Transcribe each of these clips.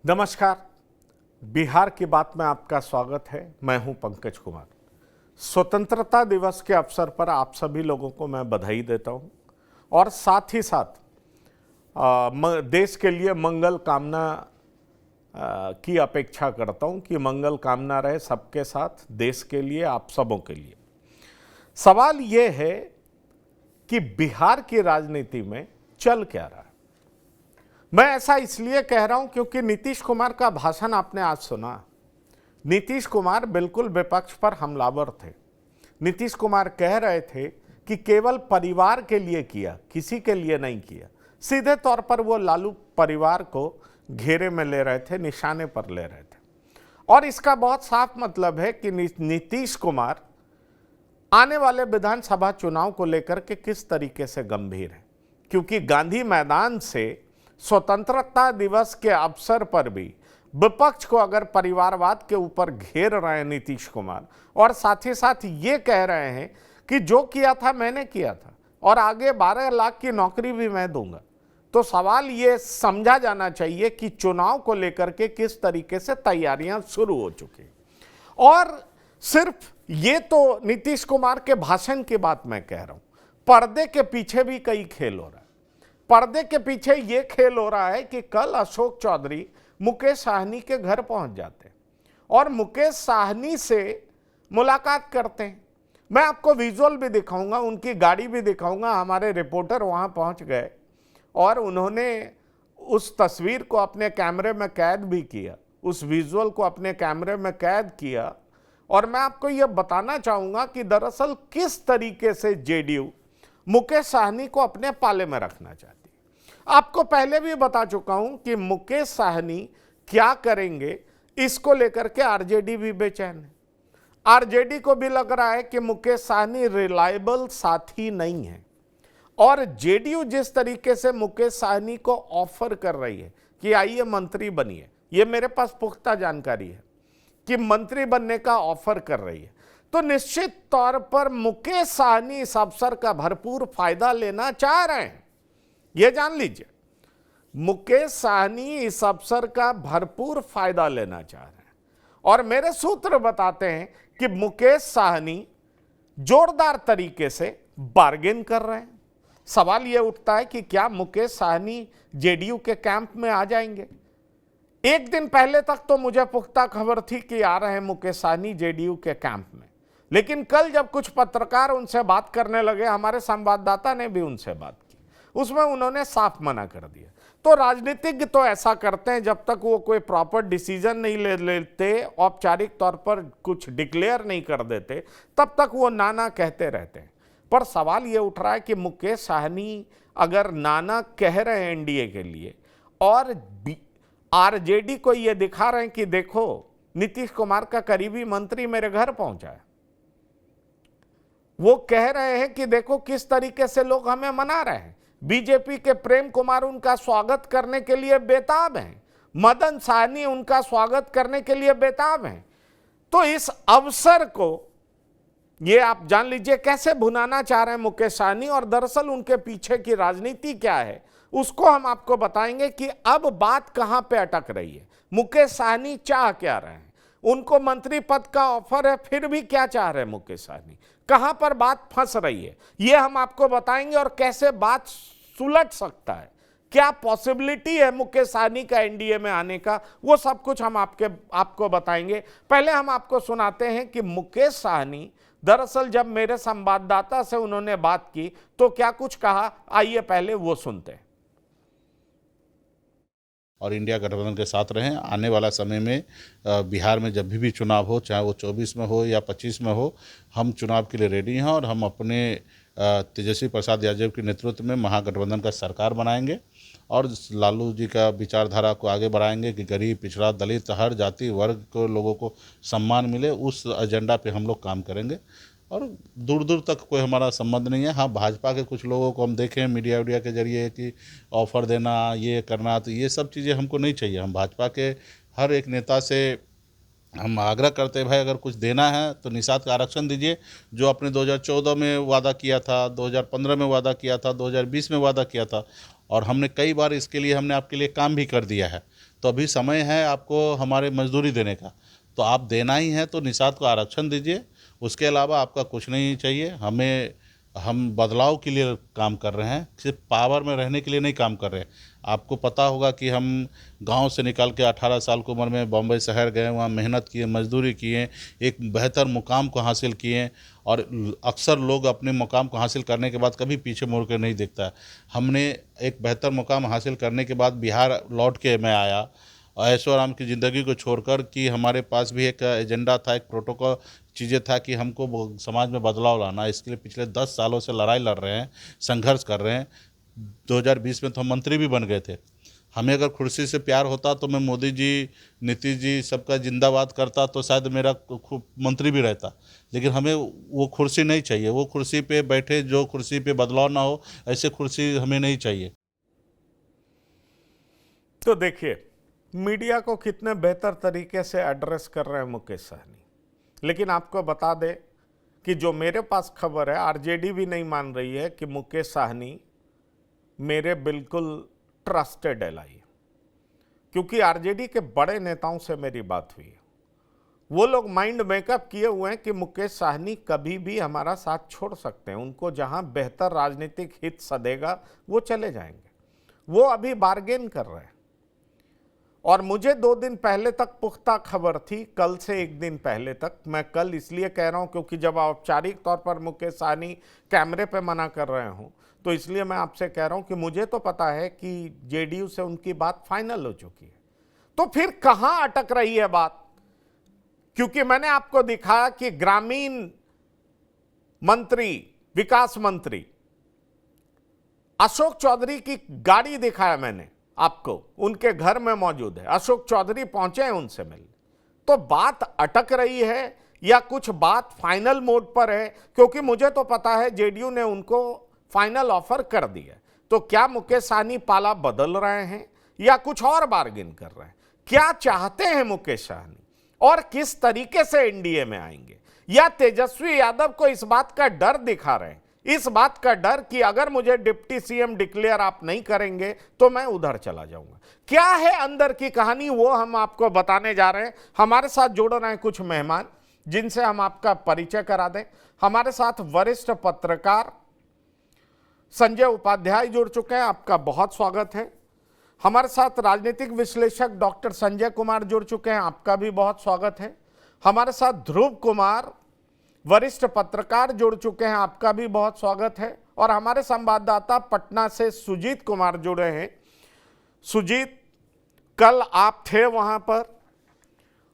नमस्कार। बिहार की बात में आपका स्वागत है। मैं हूं पंकज कुमार। स्वतंत्रता दिवस के अवसर पर आप सभी लोगों को मैं बधाई देता हूं और साथ ही साथ देश के लिए मंगल कामना की अपेक्षा करता हूं कि मंगल कामना रहे सबके साथ, देश के लिए, आप सबों के लिए। सवाल ये है कि बिहार की राजनीति में चल क्या रहा है। मैं ऐसा इसलिए कह रहा हूं क्योंकि नीतीश कुमार का भाषण आपने आज सुना। नीतीश कुमार बिल्कुल विपक्ष पर हमलावर थे। नीतीश कुमार कह रहे थे कि केवल परिवार के लिए किया, किसी के लिए नहीं किया। सीधे तौर पर वो लालू परिवार को घेरे में ले रहे थे, निशाने पर ले रहे थे। और इसका बहुत साफ मतलब है कि नीतीश कुमार आने वाले विधानसभा चुनाव को लेकर के किस तरीके से गंभीर है, क्योंकि गांधी मैदान से स्वतंत्रता दिवस के अवसर पर भी विपक्ष को अगर परिवारवाद के ऊपर घेर रहे हैं नीतीश कुमार, और साथ ही साथ ये कह रहे हैं कि जो किया था मैंने किया था और आगे 12 लाख की नौकरी भी मैं दूंगा, तो सवाल ये समझा जाना चाहिए कि चुनाव को लेकर के किस तरीके से तैयारियां शुरू हो चुकी। और सिर्फ ये तो नीतीश कुमार के भाषण की बात मैं कह रहा हूं, पर्दे के पीछे भी कई खेल हो रहा है। पर्दे के पीछे ये खेल हो रहा है कि कल अशोक चौधरी मुकेश साहनी के घर पहुंच जाते हैं और मुकेश साहनी से मुलाकात करते हैं। मैं आपको विजुअल भी दिखाऊंगा, उनकी गाड़ी भी दिखाऊंगा। हमारे रिपोर्टर वहां पहुंच गए और उन्होंने उस तस्वीर को अपने कैमरे में कैद भी किया, उस विजुअल को अपने कैमरे में कैद किया। और मैं आपको यह बताना चाहूंगा कि दरअसल किस तरीके से जेडीयू मुकेश साहनी को अपने पाले में रखना चाहती है। आपको पहले भी बता चुका हूं कि मुकेश साहनी क्या करेंगे, इसको लेकर के आरजेडी भी बेचैन है। आरजेडी को भी लग रहा है कि मुकेश साहनी रिलायबल साथी नहीं है। और जेडीयू जिस तरीके से मुकेश साहनी को ऑफर कर रही है कि आइए मंत्री बनिए, ये मेरे पास पुख्ता जानकारी है कि मंत्री बनने का ऑफर कर रही है, तो निश्चित तौर पर मुकेश साहनी इस अवसर का भरपूर फायदा लेना चाह रहे हैं। यह जान लीजिए, मुकेश साहनी इस अवसर का भरपूर फायदा लेना चाह रहे हैं। और मेरे सूत्र बताते हैं कि मुकेश साहनी जोरदार तरीके से बार्गेन कर रहे हैं। सवाल यह उठता है कि क्या मुकेश साहनी जेडीयू के कैंप में आ जाएंगे। एक दिन पहले तक तो मुझे पुख्ता खबर थी कि आ रहे हैं मुकेश साहनी जेडीयू के कैंप में, लेकिन कल जब कुछ पत्रकार उनसे बात करने लगे, हमारे संवाददाता ने भी उनसे बात की, उसमें उन्होंने साफ मना कर दिया। तो राजनीतिज्ञ तो ऐसा करते हैं, जब तक वो कोई प्रॉपर डिसीजन नहीं ले लेते, औपचारिक तौर पर कुछ डिक्लेयर नहीं कर देते, तब तक वो नाना कहते रहते हैं। पर सवाल ये उठ रहा है कि मुकेश साहनी अगर नाना कह रहे हैं एनडीए के लिए और आरजेडी को ये दिखा रहे हैं कि देखो नीतीश कुमार का करीबी मंत्री मेरे घर पहुंचा है, वो कह रहे हैं कि देखो किस तरीके से लोग हमें मना रहे हैं, बीजेपी के प्रेम कुमार उनका स्वागत करने के लिए बेताब हैं, मदन साहनी उनका स्वागत करने के लिए बेताब हैं। तो इस अवसर को ये आप जान लीजिए कैसे भुनाना चाह रहे हैं मुकेश साहनी, और दरअसल उनके पीछे की राजनीति क्या है उसको हम आपको बताएंगे कि अब बात कहां पे अटक रही है। मुकेश साहनी चाह क्या रहे हैं, उनको मंत्री पद का ऑफर है, फिर भी क्या चाह रहे हैं मुकेश साहनी, कहां पर बात फंस रही है, ये हम आपको बताएंगे। और कैसे बात सुलट सकता है, क्या पॉसिबिलिटी है मुकेश साहनी का एनडीए में आने का, वो सब कुछ हम आपको बताएंगे। पहले हम आपको सुनाते हैं कि मुकेश साहनी दरअसल जब मेरे संवाददाता से उन्होंने बात की तो क्या कुछ कहा, आइए पहले वो सुनते हैं। और इंडिया गठबंधन के साथ रहें। आने वाला समय में बिहार में जब भी चुनाव हो, चाहे वो 24 में हो या 25 में हो, हम चुनाव के लिए रेडी हैं और हम अपने तेजस्वी प्रसाद यादव के नेतृत्व में महागठबंधन का सरकार बनाएंगे और लालू जी का विचारधारा को आगे बढ़ाएंगे कि गरीब, पिछड़ा, दलित, हर जाति वर्ग को लोगों को सम्मान मिले। उस एजेंडा पे हम लोग काम करेंगे और दूर दूर तक कोई हमारा संबंध नहीं है। हाँ, भाजपा के कुछ लोगों को हम देखें मीडिया वीडिया के जरिए कि ऑफ़र देना, ये करना, तो ये सब चीज़ें हमको नहीं चाहिए। हम भाजपा के हर एक नेता से हम आग्रह करते हैं, भाई अगर कुछ देना है तो निषाद का आरक्षण दीजिए, जो आपने 2014 में वादा किया था, 2015 में वादा किया था, 2020 में वादा किया था, और हमने कई बार इसके लिए हमने आपके लिए काम भी कर दिया है। तो अभी समय है आपको हमारे मजदूरी देने का, तो आप देना ही है तो निषाद को आरक्षण दीजिए। उसके अलावा आपका कुछ नहीं चाहिए हमें। हम बदलाव के लिए काम कर रहे हैं, सिर्फ पावर में रहने के लिए नहीं काम कर रहे हैं। आपको पता होगा कि हम गांव से निकल के 18 साल की उम्र में बॉम्बे शहर गए, वहाँ मेहनत किए, मजदूरी किए, एक बेहतर मुकाम को हासिल किए। और अक्सर लोग अपने मुकाम को हासिल करने के बाद कभी पीछे मुड़ कर नहीं देखता। हमने एक बेहतर मुकाम हासिल करने के बाद बिहार लौट के मैं आया, ऐशो आराम की ज़िंदगी को छोड़कर, कि हमारे पास भी एक एजेंडा था, एक प्रोटोकॉल चीज़ें था कि हमको समाज में बदलाव लाना। इसके लिए पिछले 10 सालों से लड़ाई लड़ रहे हैं, संघर्ष कर रहे हैं। 2020 में तो हम मंत्री भी बन गए थे। हमें अगर कुर्सी से प्यार होता तो मैं मोदी जी, नीतीश जी सबका जिंदाबाद करता तो शायद मेरा खूब मंत्री भी रहता। लेकिन हमें वो कुर्सी नहीं चाहिए। वो कुर्सी पे बैठे जो कुर्सी पे बदलाव ना हो, ऐसे कुर्सी हमें नहीं चाहिए। तो देखिए, मीडिया को कितने बेहतर तरीके से एड्रेस कर रहे हैं मुकेश सहनी। लेकिन आपको बता दें कि जो मेरे पास खबर है, आरजेडी भी नहीं मान रही है कि मुकेश सहनी मेरे बिल्कुल ट्रस्टेड एलाई है, क्योंकि आरजेडी के बड़े नेताओं से मेरी बात हुई है। वो लोग माइंड मेकअप किए हुए हैं कि मुकेश सहनी कभी भी हमारा साथ छोड़ सकते हैं। उनको जहां बेहतर राजनीतिक हित सधेगा वो चले जाएंगे। वो अभी बार्गेन कर रहे हैं। और मुझे 2 दिन पहले तक पुख्ता खबर थी, कल से 1 दिन पहले तक। मैं कल इसलिए कह रहा हूं क्योंकि जब औपचारिक तौर पर मुकेश सहनी कैमरे पे मना कर रहे हों, तो इसलिए मैं आपसे कह रहा हूं कि मुझे तो पता है कि जेडीयू से उनकी बात फाइनल हो चुकी है। तो फिर कहां अटक रही है बात? क्योंकि मैंने आपको दिखाया कि ग्रामीण मंत्री, विकास मंत्री अशोक चौधरी की गाड़ी दिखाया मैंने आपको, उनके घर में मौजूद है। अशोक चौधरी पहुंचे हैं उनसे मिलने। तो बात अटक रही है या कुछ बात फाइनल मोड पर है? क्योंकि मुझे तो पता है जेडीयू ने उनको फाइनल ऑफर कर दिया। तो क्या मुकेश सहनी पाला बदल रहे हैं या कुछ और बार्गेन कर रहे हैं? क्या चाहते हैं मुकेश सहनी और किस तरीके से एनडीए में आएंगे? या तेजस्वी यादव को इस बात का डर दिखा रहे हैं, इस बात का डर कि अगर मुझे डिप्टी सीएम डिक्लेयर आप नहीं करेंगे तो मैं उधर चला जाऊंगा? क्या है अंदर की कहानी, वो हम आपको बताने जा रहे हैं। हमारे साथ जुड़ रहे हैं कुछ मेहमान जिनसे हम आपका परिचय करा दें। हमारे साथ वरिष्ठ पत्रकार संजय उपाध्याय जुड़ चुके हैं, आपका बहुत स्वागत है। हमारे साथ राजनीतिक विश्लेषक डॉक्टर संजय कुमार जुड़ चुके हैं, आपका भी बहुत स्वागत है। हमारे साथ ध्रुव कुमार वरिष्ठ पत्रकार जुड़ चुके हैं, आपका भी बहुत स्वागत है। और हमारे संवाददाता पटना से सुजीत कुमार जुड़े हैं। सुजीत, कल आप थे वहां पर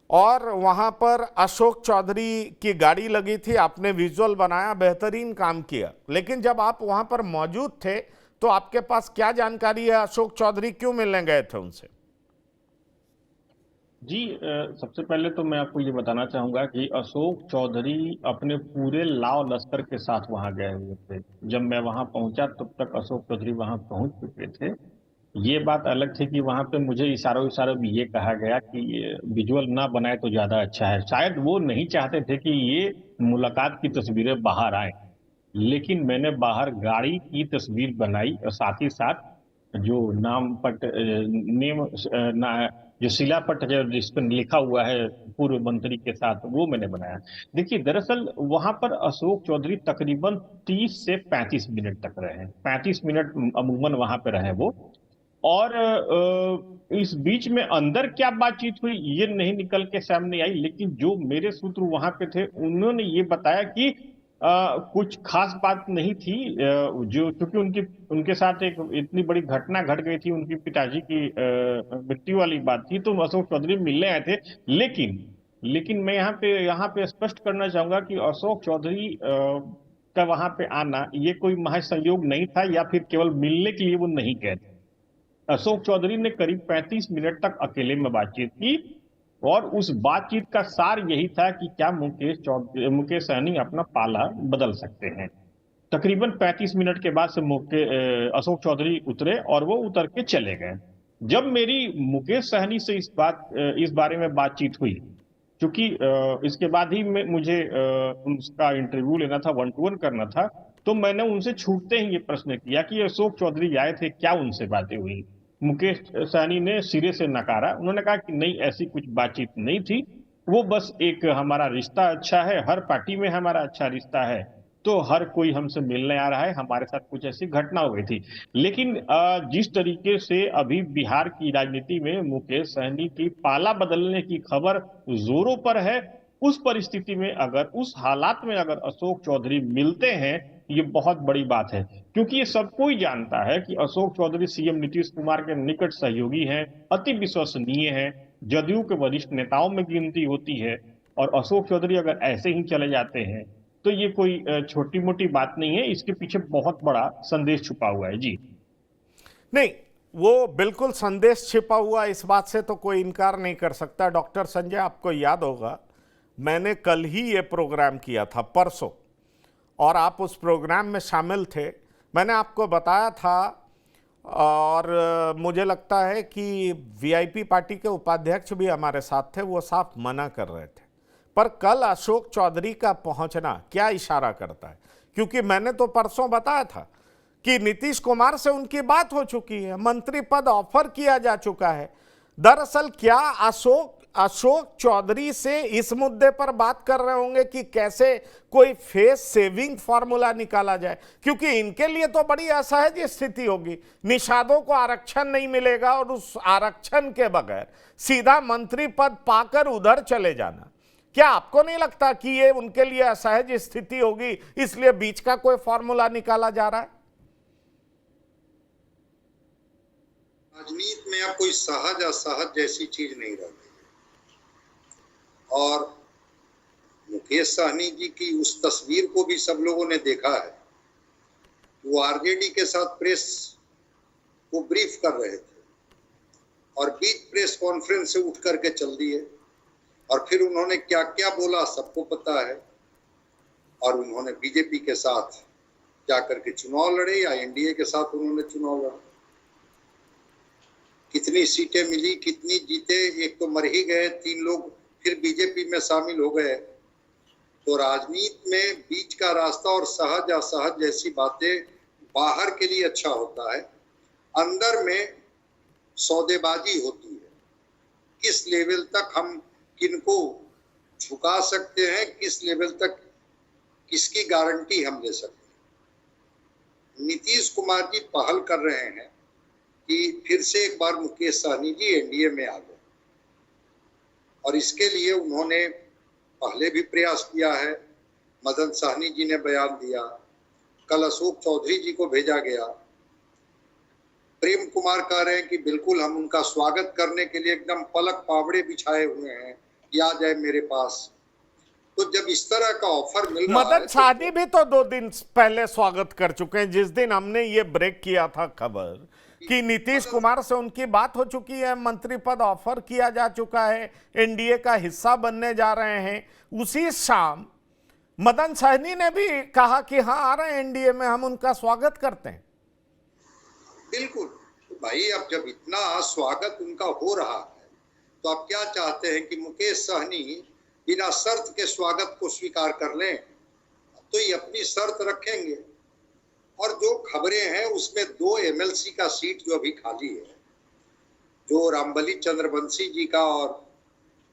और वहां पर अशोक चौधरी की गाड़ी लगी थी, आपने विजुअल बनाया, बेहतरीन काम किया। लेकिन जब आप वहां पर मौजूद थे तो आपके पास क्या जानकारी है? अशोक चौधरी क्यों मिलने गए थे उनसे? जी, सबसे पहले तो मैं आपको ये बताना चाहूंगा कि अशोक चौधरी अपने पूरे लाव लश्कर के साथ वहां गए हुए थे। जब मैं वहां पहुंचा तब तक अशोक चौधरी वहां पहुंच चुके थे। ये बात अलग थी कि वहां पे मुझे इशारों इशारों में ये कहा गया कि ये विजुअल ना बनाए तो ज्यादा अच्छा है। शायद वो नहीं चाहते थे कि ये मुलाकात की तस्वीरें बाहर आए, लेकिन मैंने बाहर गाड़ी की तस्वीर बनाई और साथ ही साथ जो नाम पट नेम जो शिलापट है जिस पर लिखा हुआ है पूर्व मंत्री के साथ, वो मैंने बनाया। देखिए, दरअसल वहां पर अशोक चौधरी तकरीबन 30 से 35 मिनट तक रहे। 35 मिनट अमूमन वहां पे रहे वो। और इस बीच में अंदर क्या बातचीत हुई ये नहीं निकल के सामने आई, लेकिन जो मेरे सूत्र वहां पे थे उन्होंने ये बताया कि कुछ खास बात नहीं थी। जो क्योंकि उनके साथ एक इतनी बड़ी घटना घट गई थी, उनकी पिताजी की मृत्यु वाली बात थी, तो अशोक चौधरी मिलने आए थे। लेकिन मैं यहाँ पे स्पष्ट करना चाहूंगा कि अशोक चौधरी का वहां पे आना ये कोई महज संयोग नहीं था या फिर केवल मिलने के लिए वो नहीं गए थे। अशोक चौधरी ने करीब 35 मिनट तक अकेले में बातचीत की और उस बातचीत का सार यही था कि क्या मुकेश सहनी अपना पाला बदल सकते हैं। तकरीबन 35 मिनट के बाद से अशोक चौधरी उतरे और वो उतर के चले गए। जब मेरी मुकेश सहनी से इस बारे में बातचीत हुई, क्योंकि इसके बाद ही मुझे उनका इंटरव्यू लेना था, 1-to-1 करना था, तो मैंने उनसे छूटते ही ये प्रश्न किया कि अशोक चौधरी आए थे, क्या उनसे बातें हुई? मुकेश सहनी ने सिरे से नकारा। उन्होंने कहा कि नहीं, ऐसी कुछ बातचीत नहीं थी, वो बस एक हमारा रिश्ता अच्छा है, हर पार्टी में हमारा अच्छा रिश्ता है, तो हर कोई हमसे मिलने आ रहा है, हमारे साथ कुछ ऐसी घटना हो गई थी। लेकिन जिस तरीके से अभी बिहार की राजनीति में मुकेश सहनी की पाला बदलने की खबर जोरों पर है, उस परिस्थिति में अगर, उस हालात में अगर अशोक चौधरी मिलते हैं, ये बहुत बड़ी बात है। क्योंकि ये सब कोई जानता है कि अशोक चौधरी सीएम नीतीश कुमार के निकट सहयोगी हैं, अति विश्वसनीय हैं, जदयू के वरिष्ठ नेताओं में गिनती होती है। और अशोक चौधरी अगर ऐसे ही चले जाते हैं तो ये कोई छोटी मोटी बात नहीं है, इसके पीछे बहुत बड़ा संदेश छुपा हुआ है। जी नहीं, वो बिल्कुल संदेश छिपा हुआ, इस बात से तो कोई इनकार नहीं कर सकता। डॉक्टर संजय, आपको याद होगा मैंने कल ही ये प्रोग्राम किया था, परसों, और आप उस प्रोग्राम में शामिल थे। मैंने आपको बताया था, और मुझे लगता है कि वीआईपी पार्टी के उपाध्यक्ष भी हमारे साथ थे, वो साफ मना कर रहे थे। पर कल अशोक चौधरी का पहुंचना क्या इशारा करता है? क्योंकि मैंने तो परसों बताया था कि नीतीश कुमार से उनकी बात हो चुकी है, मंत्री पद ऑफर किया जा चुका है। दरअसल क्या अशोक चौधरी से इस मुद्दे पर बात कर रहे होंगे कि कैसे कोई फेस सेविंग फॉर्मूला निकाला जाए? क्योंकि इनके लिए तो बड़ी असहज स्थिति होगी, निषादों को आरक्षण नहीं मिलेगा और उस आरक्षण के बगैर सीधा मंत्री पद पाकर उधर चले जाना। क्या आपको नहीं लगता कि ये उनके लिए असहज स्थिति होगी, इसलिए बीच का कोई फॉर्मूला निकाला जा रहा है? राजनीति में अब कोई सहज असहज जैसी चीज नहीं रह गई। और मुकेश सहनी जी की उस तस्वीर को भी सब लोगों ने देखा है। वो आरजेडी के साथ प्रेस को ब्रीफ कर रहे थे और बीच प्रेस कॉन्फ्रेंस से उठ करके चल दिए, और फिर उन्होंने क्या क्या बोला सबको पता है। और उन्होंने बीजेपी के साथ जाकर के चुनाव लड़े या एनडीए के साथ उन्होंने चुनाव लड़ा। कितनी सीटें मिली, कितनी जीते, एक तो मर ही गए, 3 लोग फिर बीजेपी में शामिल हो गए। तो राजनीति में बीच का रास्ता और सहज असहज जैसी बातें बाहर के लिए अच्छा होता है, अंदर में सौदेबाजी होती है। किस लेवल तक हम किनको झुका सकते हैं, किस लेवल तक किसकी गारंटी हम ले सकते हैं। नीतीश कुमार जी पहल कर रहे हैं कि फिर से एक बार मुकेश सहनी जी एनडीए में आ गए, और इसके लिए उन्होंने पहले भी प्रयास किया है। मदन सहनी जी ने बयान दिया, कल अशोक चौधरी जी को भेजा गया। प्रेम कुमार कह रहे हैं कि बिल्कुल हम उनका स्वागत करने के लिए एकदम पलक पावड़े बिछाए हुए हैं कि आ जाए मेरे पास। तो जब इस तरह का ऑफर मिल रहा है, मदन सहनी भी तो 2 दिन पहले स्वागत कर चुके हैं। जिस दिन हमने ये ब्रेक किया था खबर कि नीतीश कुमार से उनकी बात हो चुकी है, मंत्री पद ऑफर किया जा चुका है, एनडीए का हिस्सा बनने जा रहे हैं, उसी शाम मदन सहनी ने भी कहा कि हाँ आ रहे हैं एनडीए में, हम उनका स्वागत करते हैं। बिल्कुल। तो भाई अब जब इतना स्वागत उनका हो रहा है तो आप क्या चाहते हैं कि मुकेश सहनी बिना शर्त के स्वागत को स्वीकार कर लें? तो ये अपनी शर्त रखेंगे। और जो खबरें हैं उसमें 2 एमएलसी का सीट जो अभी खाली है, जो रामबली चंद्रवंशी जी का और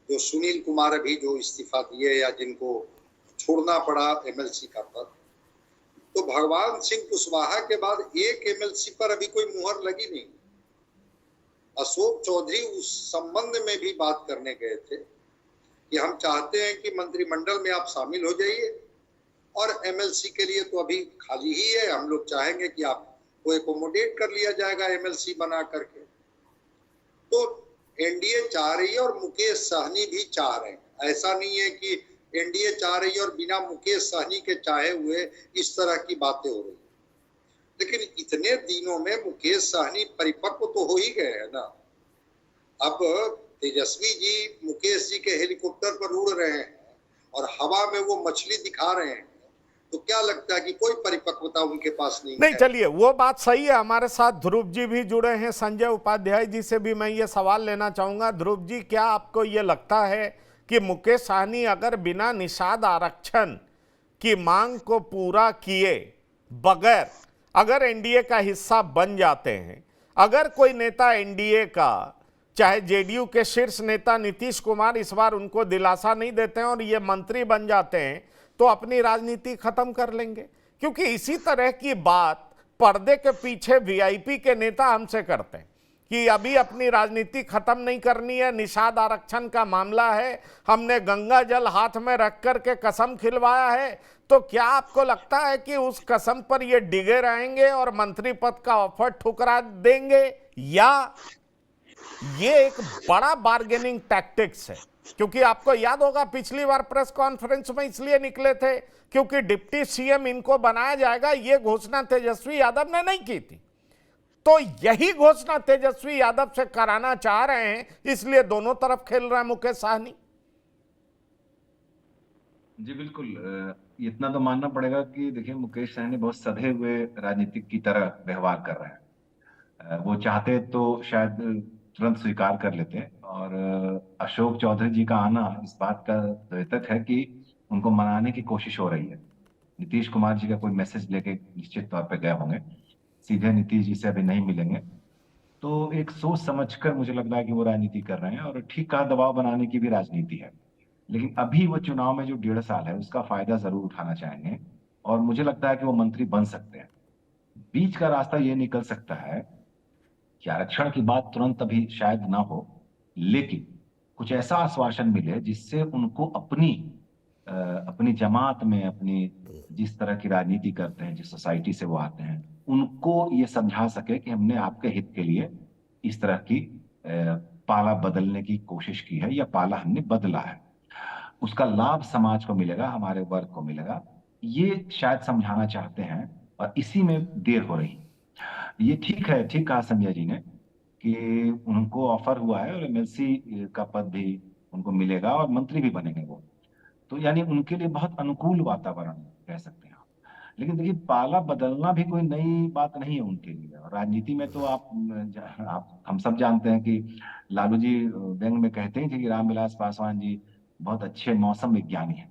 जो सुनील कुमार अभी जो इस्तीफा दिए या जिनको छोड़ना पड़ा एमएलसी का पद, तो भगवान सिंह कुशवाहा के बाद एक एमएलसी पर अभी कोई मुहर लगी नहीं। अशोक चौधरी उस संबंध में भी बात करने गए थे कि हम चाहते हैं कि मंत्रिमंडल में आप शामिल हो जाइए, और एमएलसी के लिए तो अभी खाली ही है, हम लोग चाहेंगे कि आपको एकोमोडेट कर लिया जाएगा एमएलसी बना करके। तो एनडीए चाह रही है और मुकेश सहनी भी चाह रहे हैं। ऐसा नहीं है कि एनडीए चाह रही है और बिना मुकेश सहनी के चाहे हुए इस तरह की बातें हो रही है। लेकिन इतने दिनों में मुकेश सहनी परिपक्व तो हो ही गए हैं ना। अब तेजस्वी जी मुकेश जी के हेलीकॉप्टर पर उड़ रहे हैं और हवा में वो मछली दिखा रहे हैं, तो क्या लगता है कि कोई परिपक्वता उनके पास नहीं नहीं है? चलिए, वो बात सही है। हमारे साथ ध्रुव जी भी जुड़े हैं, संजय उपाध्याय जी से भी मैं ये सवाल लेना चाहूंगा। ध्रुव जी, क्या आपको ये लगता है कि मुकेश सहनी अगर बिना निषाद आरक्षण की मांग को पूरा किए बगैर अगर एनडीए का हिस्सा बन जाते हैं, अगर कोई नेता एनडीए का, चाहे जेडीयू के शीर्ष नेता नीतीश कुमार इस बार उनको दिलासा नहीं देते हैं और ये मंत्री बन जाते हैं तो अपनी राजनीति खत्म कर लेंगे। क्योंकि इसी तरह की बात पर्दे के पीछे वीआईपी के नेता हमसे करते हैं कि अभी अपनी राजनीति खत्म नहीं करनी है, निषाद आरक्षण का मामला है, हमने गंगा जल हाथ में रख कर के कसम खिलवाया है। तो क्या आपको लगता है कि उस कसम पर ये डिगे रहेंगे और मंत्री पद का ऑफर ठुकरा देंगे, या ये एक बड़ा बार्गेनिंग टैक्टिक्स है? क्योंकि आपको याद होगा पिछली बार प्रेस कॉन्फ्रेंस में इसलिए निकले थे क्योंकि डिप्टी सीएम इनको बनाया जाएगा, ये घोषणा तेजस्वी यादव ने नहीं की थी। तो यही घोषणा तेजस्वी यादव से कराना चाह रहे हैं, इसलिए दोनों तरफ खेल रहा है मुकेश साहनी। जी बिल्कुल, इतना तो मानना पड़ेगा कि देखिए मुकेश सहनी बहुत सधे हुए राजनीतिक की तरह व्यवहार कर रहे हैं। वो चाहते तो शायद तुरंत स्वीकार कर लेते, और अशोक चौधरी जी का आना इस बात का द्योतक है कि उनको मनाने की कोशिश हो रही है। नीतीश कुमार जी का कोई मैसेज लेके निश्चित तौर पे गए होंगे, सीधे नीतीश जी से अभी नहीं मिलेंगे। तो एक सोच समझकर मुझे लग रहा है कि वो राजनीति कर रहे हैं, और ठीक कहा, दबाव बनाने की भी राजनीति है। लेकिन अभी वो चुनाव में जो 1.5 साल है उसका फायदा जरूर उठाना चाहेंगे, और मुझे लगता है कि वो मंत्री बन सकते हैं। बीच का रास्ता ये निकल सकता है कि आरक्षण की बात तुरंत अभी शायद ना हो, लेकिन कुछ ऐसा आश्वासन मिले जिससे उनको अपनी जमात में, अपनी जिस तरह की राजनीति करते हैं, जिस सोसाइटी से वो आते हैं, उनको ये समझा सके कि हमने आपके हित के लिए इस तरह की पाला बदलने की कोशिश की है, या पाला हमने बदला है, उसका लाभ समाज को मिलेगा, हमारे वर्ग को मिलेगा। ये शायद समझाना चाहते हैं, और इसी में देर हो रही। ये ठीक है, ठीक कहा संजय जी ने कि उनको ऑफर हुआ है और एमएलसी का पद भी उनको मिलेगा और मंत्री भी बनेंगे वो, तो यानी उनके लिए बहुत अनुकूल वातावरण कह सकते हैं। लेकिन देखिए, पाला बदलना भी कोई नई बात नहीं है उनके लिए। और राजनीति में तो आप हम सब जानते हैं कि लालू जी व्यंग में कहते ही थे कि रामविलास पासवान जी बहुत अच्छे मौसम विज्ञानी हैं।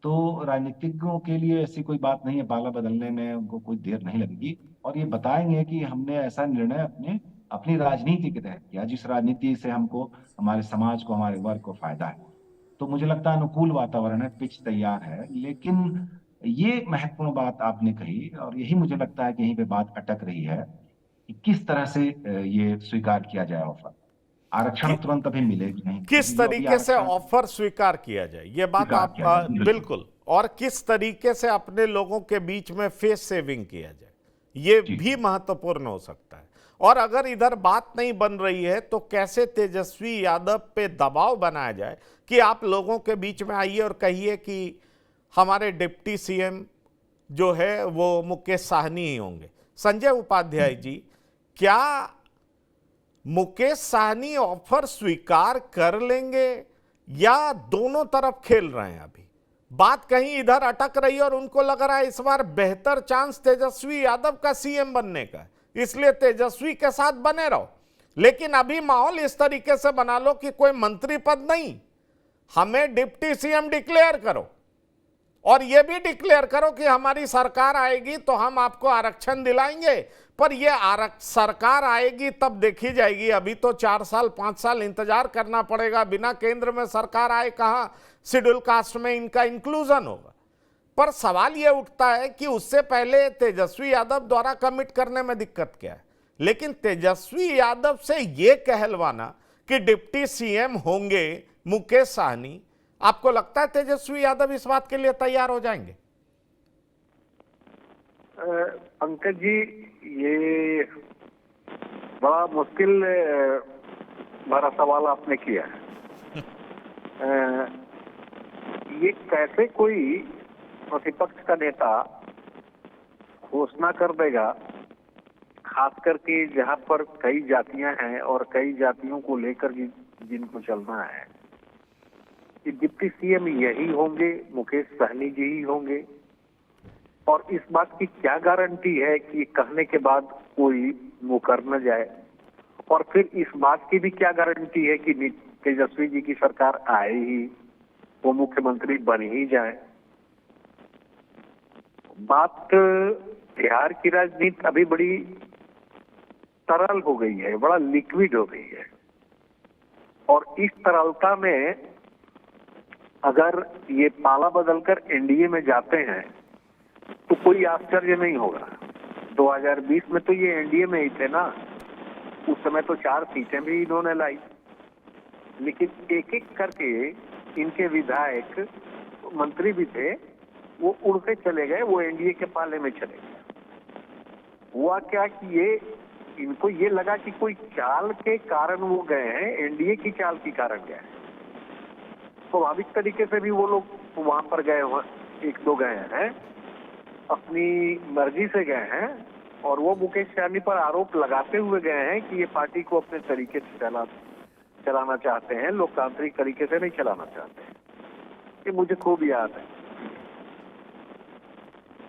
तो राजनीतिज्ञों के लिए ऐसी कोई बात नहीं है, पाला बदलने में उनको कोई देर नहीं लगेगी, और ये बताएंगे कि हमने ऐसा निर्णय अपनी राजनीति के तहत किया जिस राजनीति से हमको, हमारे समाज को, हमारे वर्ग को फायदा है। तो मुझे लगता है अनुकूल वातावरण है, पिच तैयार है। लेकिन ये महत्वपूर्ण बात आपने कही, और यही मुझे लगता है कि यहीं पे बात अटक रही है कि किस तरह से ये स्वीकार किया जाए ऑफर। आरक्षण तुरंत अभी मिलेगी नहीं, किस तरीके से ऑफर स्वीकार किया जाए, ये बात आप बिल्कुल, और किस तरीके से अपने लोगों के बीच में फेस सेविंग किया जाए, ये भी महत्वपूर्ण हो सकता है। और अगर इधर बात नहीं बन रही है तो कैसे तेजस्वी यादव पे दबाव बनाया जाए कि आप लोगों के बीच में आइए और कहिए कि हमारे डिप्टी सीएम जो है वो मुकेश साहनी ही होंगे। संजय उपाध्याय जी, क्या मुकेश साहनी ऑफर स्वीकार कर लेंगे, या दोनों तरफ खेल रहे हैं? अभी बात कहीं इधर अटक रही है और उनको लग रहा है इस बार बेहतर चांस तेजस्वी यादव का सीएम बनने का, इसलिए तेजस्वी के साथ बने रहो। लेकिन अभी माहौल इस तरीके से बना लो कि कोई मंत्री पद नहीं, हमें डिप्टी सीएम डिक्लेयर करो, और यह भी डिक्लेयर करो कि हमारी सरकार आएगी तो हम आपको आरक्षण दिलाएंगे। पर यह सरकार आएगी तब देखी जाएगी, अभी तो 4 साल 5 साल इंतजार करना पड़ेगा। बिना केंद्र में सरकार आए कहां शेड्यूल कास्ट में इनका इंक्लूजन होगा। पर सवाल यह उठता है कि उससे पहले तेजस्वी यादव द्वारा कमिट करने में दिक्कत क्या है? लेकिन तेजस्वी यादव से यह कहलवाना कि डिप्टी सीएम होंगे मुकेश साहनी, आपको लगता है तेजस्वी यादव इस बात के लिए तैयार हो जाएंगे? पंकज जी, ये बड़ा मुश्किल भरा सवाल आपने किया है। ये कैसे कोई प्रतिपक्ष का नेता घोषणा कर देगा, खास करके जहां पर कई जातियां हैं और कई जातियों को लेकर जिनको चलना है, कि डिप्टी सीएम यही होंगे, मुकेश सहनी जी ही होंगे। और इस बात की क्या गारंटी है कि कहने के बाद कोई मुकर न जाए? और फिर इस बात की भी क्या गारंटी है कि तेजस्वी जी की सरकार आए ही, वो मुख्यमंत्री बन ही जाए? बात बिहार की राजनीति अभी बड़ी तरल हो गई है, बड़ा लिक्विड हो गई है। और इस तरलता में अगर ये पाला बदलकर एनडीए में जाते हैं तो कोई आश्चर्य नहीं होगा। 2020 में तो ये एनडीए में ही थे ना, उस समय तो 4 सीटें भी इन्होंने लाई, लेकिन एक एक करके इनके विधायक मंत्री भी थे, वो उड़ के चले गए, वो एनडीए के पाले में चले गए। हुआ क्या कि ये इनको ये लगा कि कोई चाल के कारण वो गए हैं, एनडीए की चाल के कारण गए हैं। स्वाभाविक तरीके से भी वो लोग वहां पर गए, 1-2 गए हैं, अपनी मर्जी से गए हैं, और वो मुकेश सहनी पर आरोप लगाते हुए गए हैं कि ये पार्टी को अपने तरीके से चलाना चाहते हैं, लोकतांत्रिक तरीके से नहीं चलाना चाहते हैं। ये मुझे खूब याद है।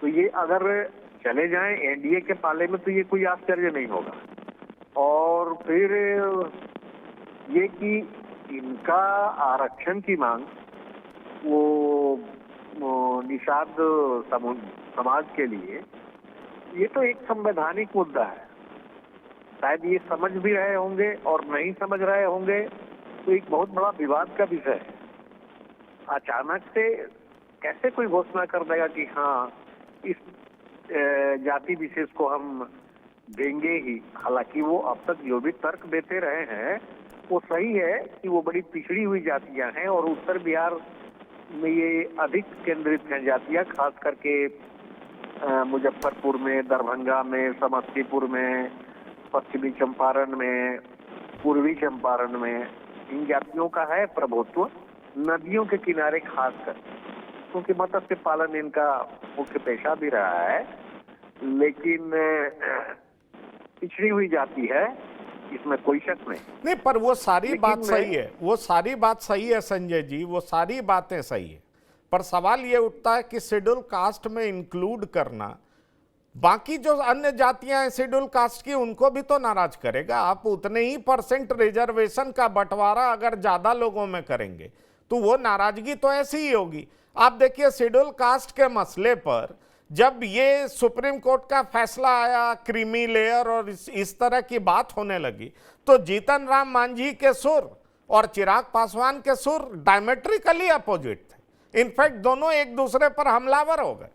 तो ये अगर चले जाएं एनडीए के पाले में तो ये कोई आश्चर्य नहीं होगा। और फिर ये कि इनका आरक्षण की मांग वो निषाद समाज के लिए ये तो एक संवैधानिक मुद्दा है। शायद ये समझ भी रहे होंगे और नहीं समझ रहे होंगे, तो एक बहुत बड़ा विवाद का विषय है। अचानक से कैसे कोई घोषणा कर देगा कि हाँ इस जाति विशेष को हम देंगे ही। हालांकि वो अब तक जो भी तर्क देते रहे हैं वो सही है कि वो बड़ी पिछड़ी हुई जातियां हैं, और उत्तर बिहार में ये अधिक केंद्रित हैं जातियां, खास करके मुजफ्फरपुर में, दरभंगा में, समस्तीपुर में, पश्चिमी चंपारण में, पूर्वी चंपारण में इन जातियों का है प्रभुत्व। नदियों के किनारे खासकर, क्योंकि मत्स्य पालन इनका मुख्य पेशा भी रहा है, लेकिन पिछड़ी हुई जाती है, इसमें कोई शक नहीं। पर वो सारी बात सही है, वो सारी बात सही है संजय जी, वो सारी बातें सही है, पर सवाल ये उठता है कि शेड्यूल कास्ट में इंक्लूड करना बाकी जो अन्य जातियां हैं शेड्यूल कास्ट की, उनको भी तो नाराज करेगा। आप उतने ही % रिजर्वेशन का बंटवारा अगर ज्यादा लोगों में करेंगे तो वो नाराजगी तो ऐसी ही होगी। आप देखिए शेड्यूल कास्ट के मसले पर जब ये सुप्रीम कोर्ट का फैसला आया, क्रीमी लेयर और इस तरह की बात होने लगी, तो जीतन राम मांझी के सुर और चिराग पासवान के सुर डायमेट्रिकली अपोजिट थे। इनफैक्ट दोनों एक दूसरे पर हमलावर हो गए।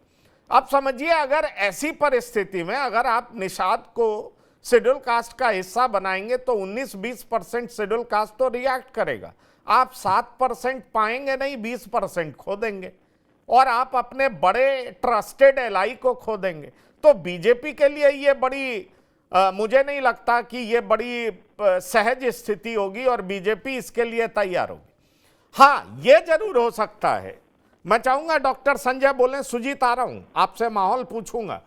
अब समझिए अगर ऐसी परिस्थिति में अगर आप निषाद को शेड्यूल कास्ट का हिस्सा बनाएंगे तो 19-20% शेड्यूल कास्ट तो रिएक्ट करेगा। आप 7% पाएंगे नहीं, 20% खो देंगे, और आप अपने बड़े ट्रस्टेड एलाई को खो देंगे। तो बीजेपी के लिए ये बड़ी मुझे नहीं लगता कि ये बड़ी सहज स्थिति होगी और बीजेपी इसके लिए तैयार होगी। हाँ, ये जरूर हो सकता है, मैं चाहूंगा डॉक्टर संजय बोलें, सुजीत आ रहा हूं, आपसे माहौल पूछूंगा।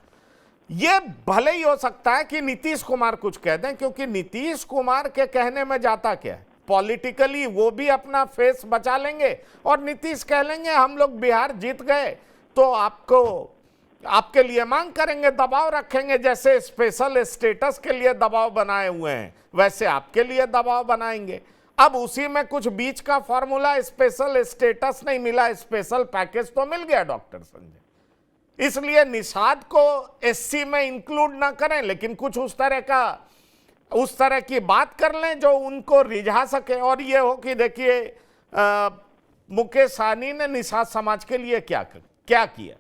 ये भले ही हो सकता है कि नीतीश कुमार कुछ कह दें, क्योंकि नीतीश कुमार के कहने में जाता क्या है, पॉलिटिकली वो भी अपना फेस बचा लेंगे और नीतीश कह लेंगे हम लोग बिहार जीत गए तो आपके लिए मांग करेंगे, दबाव रखेंगे, जैसे स्पेशल स्टेटस के लिए दबाव बनाए हुए हैं वैसे आपके लिए दबाव बनाएंगे। अब उसी में कुछ बीच का फॉर्मूला, स्पेशल स्टेटस नहीं मिला, स्पेशल पैकेज तो मिल गया डॉक्टर संजय, इसलिए निषाद को एससी में इंक्लूड ना करें, लेकिन कुछ उस तरह की बात कर लें जो उनको रिझा सके। और ये हो कि देखिए मुकेश सहनी ने निषाद समाज के लिए क्या किया।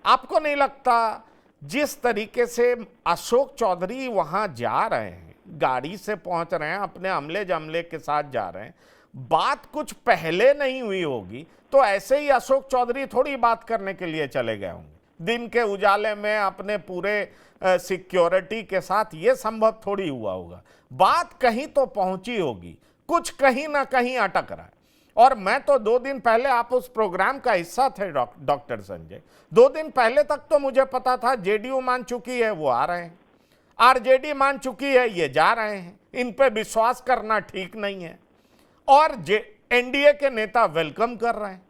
आपको नहीं लगता जिस तरीके से अशोक चौधरी वहां जा रहे हैं, गाड़ी से पहुंच रहे हैं, अपने अमले जमले के साथ जा रहे हैं, बात कुछ पहले नहीं हुई होगी तो ऐसे ही अशोक चौधरी थोड़ी बात करने के लिए चले गए होंगे दिन के उजाले में अपने पूरे सिक्योरिटी के साथ। ये संभव थोड़ी हुआ होगा, बात कहीं तो पहुंची होगी, कुछ कहीं ना कहीं अटक रहा है। और मैं तो 2 दिन पहले, आप उस प्रोग्राम का हिस्सा थे डॉक्टर संजय, 2 दिन पहले तक तो मुझे पता था जेडीयू मान चुकी है वो आ रहे हैं, आरजेडी मान चुकी है ये जा रहे हैं, इन पे विश्वास करना ठीक नहीं है, और एनडीए के नेता वेलकम कर रहे हैं।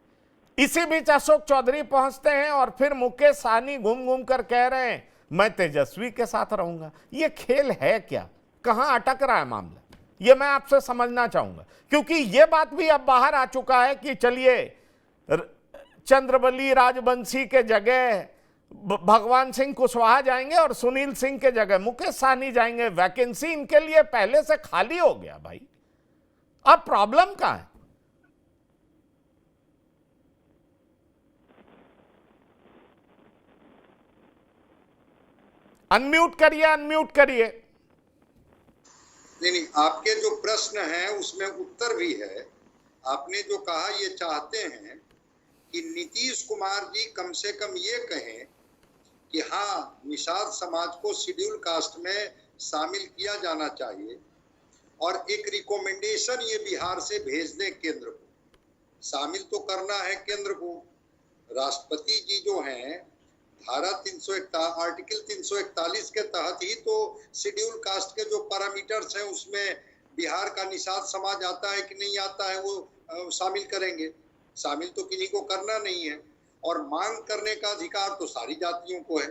इसी बीच अशोक चौधरी पहुंचते हैं और फिर मुकेश सहनी घूम घूम कर कह रहे हैं मैं तेजस्वी के साथ रहूंगा। ये खेल है क्या, कहां अटक रहा है मामला, ये मैं आपसे समझना चाहूंगा, क्योंकि ये बात भी अब बाहर आ चुका है कि चलिए चंद्रवली राजवंशी के जगह भगवान सिंह कुशवाहा जाएंगे और सुनील सिंह के जगह मुकेश सहनी जाएंगे। वैकेंसी इनके लिए पहले से खाली हो गया भाई। अब प्रॉब्लम कहां है? अनम्यूट करिए, अनम्यूट करिए। नहीं, आपके जो प्रश्न हैं उसमें उत्तर भी है। आपने जो कहा, ये चाहते हैं कि नीतीश कुमार जी कम से कम ये कहें कि हाँ, निषाद समाज को शेड्यूल कास्ट में शामिल किया जाना चाहिए और एक रिकमेंडेशन ये बिहार से भेज दें केंद्र को। शामिल तो करना है केंद्र को। राष्ट्रपति जी जो हैं, धारा 341 आर्टिकल 341 के तहत ही तो शेड्यूल कास्ट के जो पैरामीटर्स हैं उसमें बिहार का निषाद समाज आता है कि नहीं आता है, वो शामिल करेंगे। शामिल तो किन्हीं को करना नहीं है। और मांग करने का अधिकार तो सारी जातियों को है।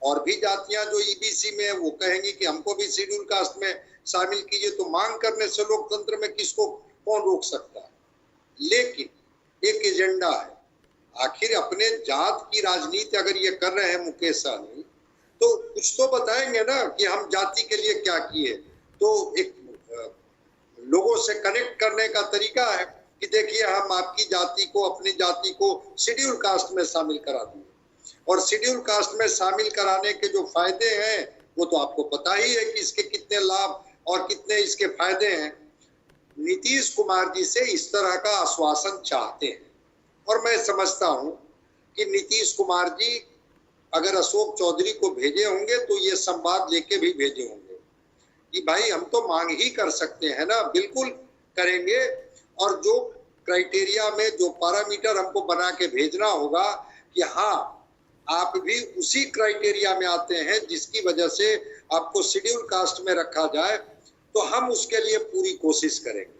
और भी जातियां जो ईबीसी में है वो कहेंगी कि हमको भी शेड्यूल कास्ट में शामिल कीजिए। तो मांग करने से लोकतंत्र में किसको कौन रोक सकता है? लेकिन एक एजेंडा है। आखिर अपने जात की राजनीति अगर ये कर रहे हैं मुकेश सहनी, तो कुछ तो बताएंगे ना कि हम जाति के लिए क्या किए। तो एक लोगों से कनेक्ट करने का तरीका है कि देखिए, हम आपकी जाति को, अपनी जाति को शेड्यूल कास्ट में शामिल करा दिए। और शेड्यूल कास्ट में शामिल कराने के जो फायदे हैं वो तो आपको पता ही है कि इसके कितने लाभ और कितने इसके फायदे हैं। नीतीश कुमार जी से इस तरह का आश्वासन चाहते हैं। और मैं समझता हूं कि नीतीश कुमार जी अगर अशोक चौधरी को भेजे होंगे तो ये संवाद लेके भी भेजे होंगे कि भाई हम तो मांग ही कर सकते हैं ना, बिल्कुल करेंगे। और जो क्राइटेरिया में जो पैरामीटर हमको बना के भेजना होगा कि हाँ, आप भी उसी क्राइटेरिया में आते हैं जिसकी वजह से आपको शेड्यूल कास्ट में रखा जाए, तो हम उसके लिए पूरी कोशिश करेंगे।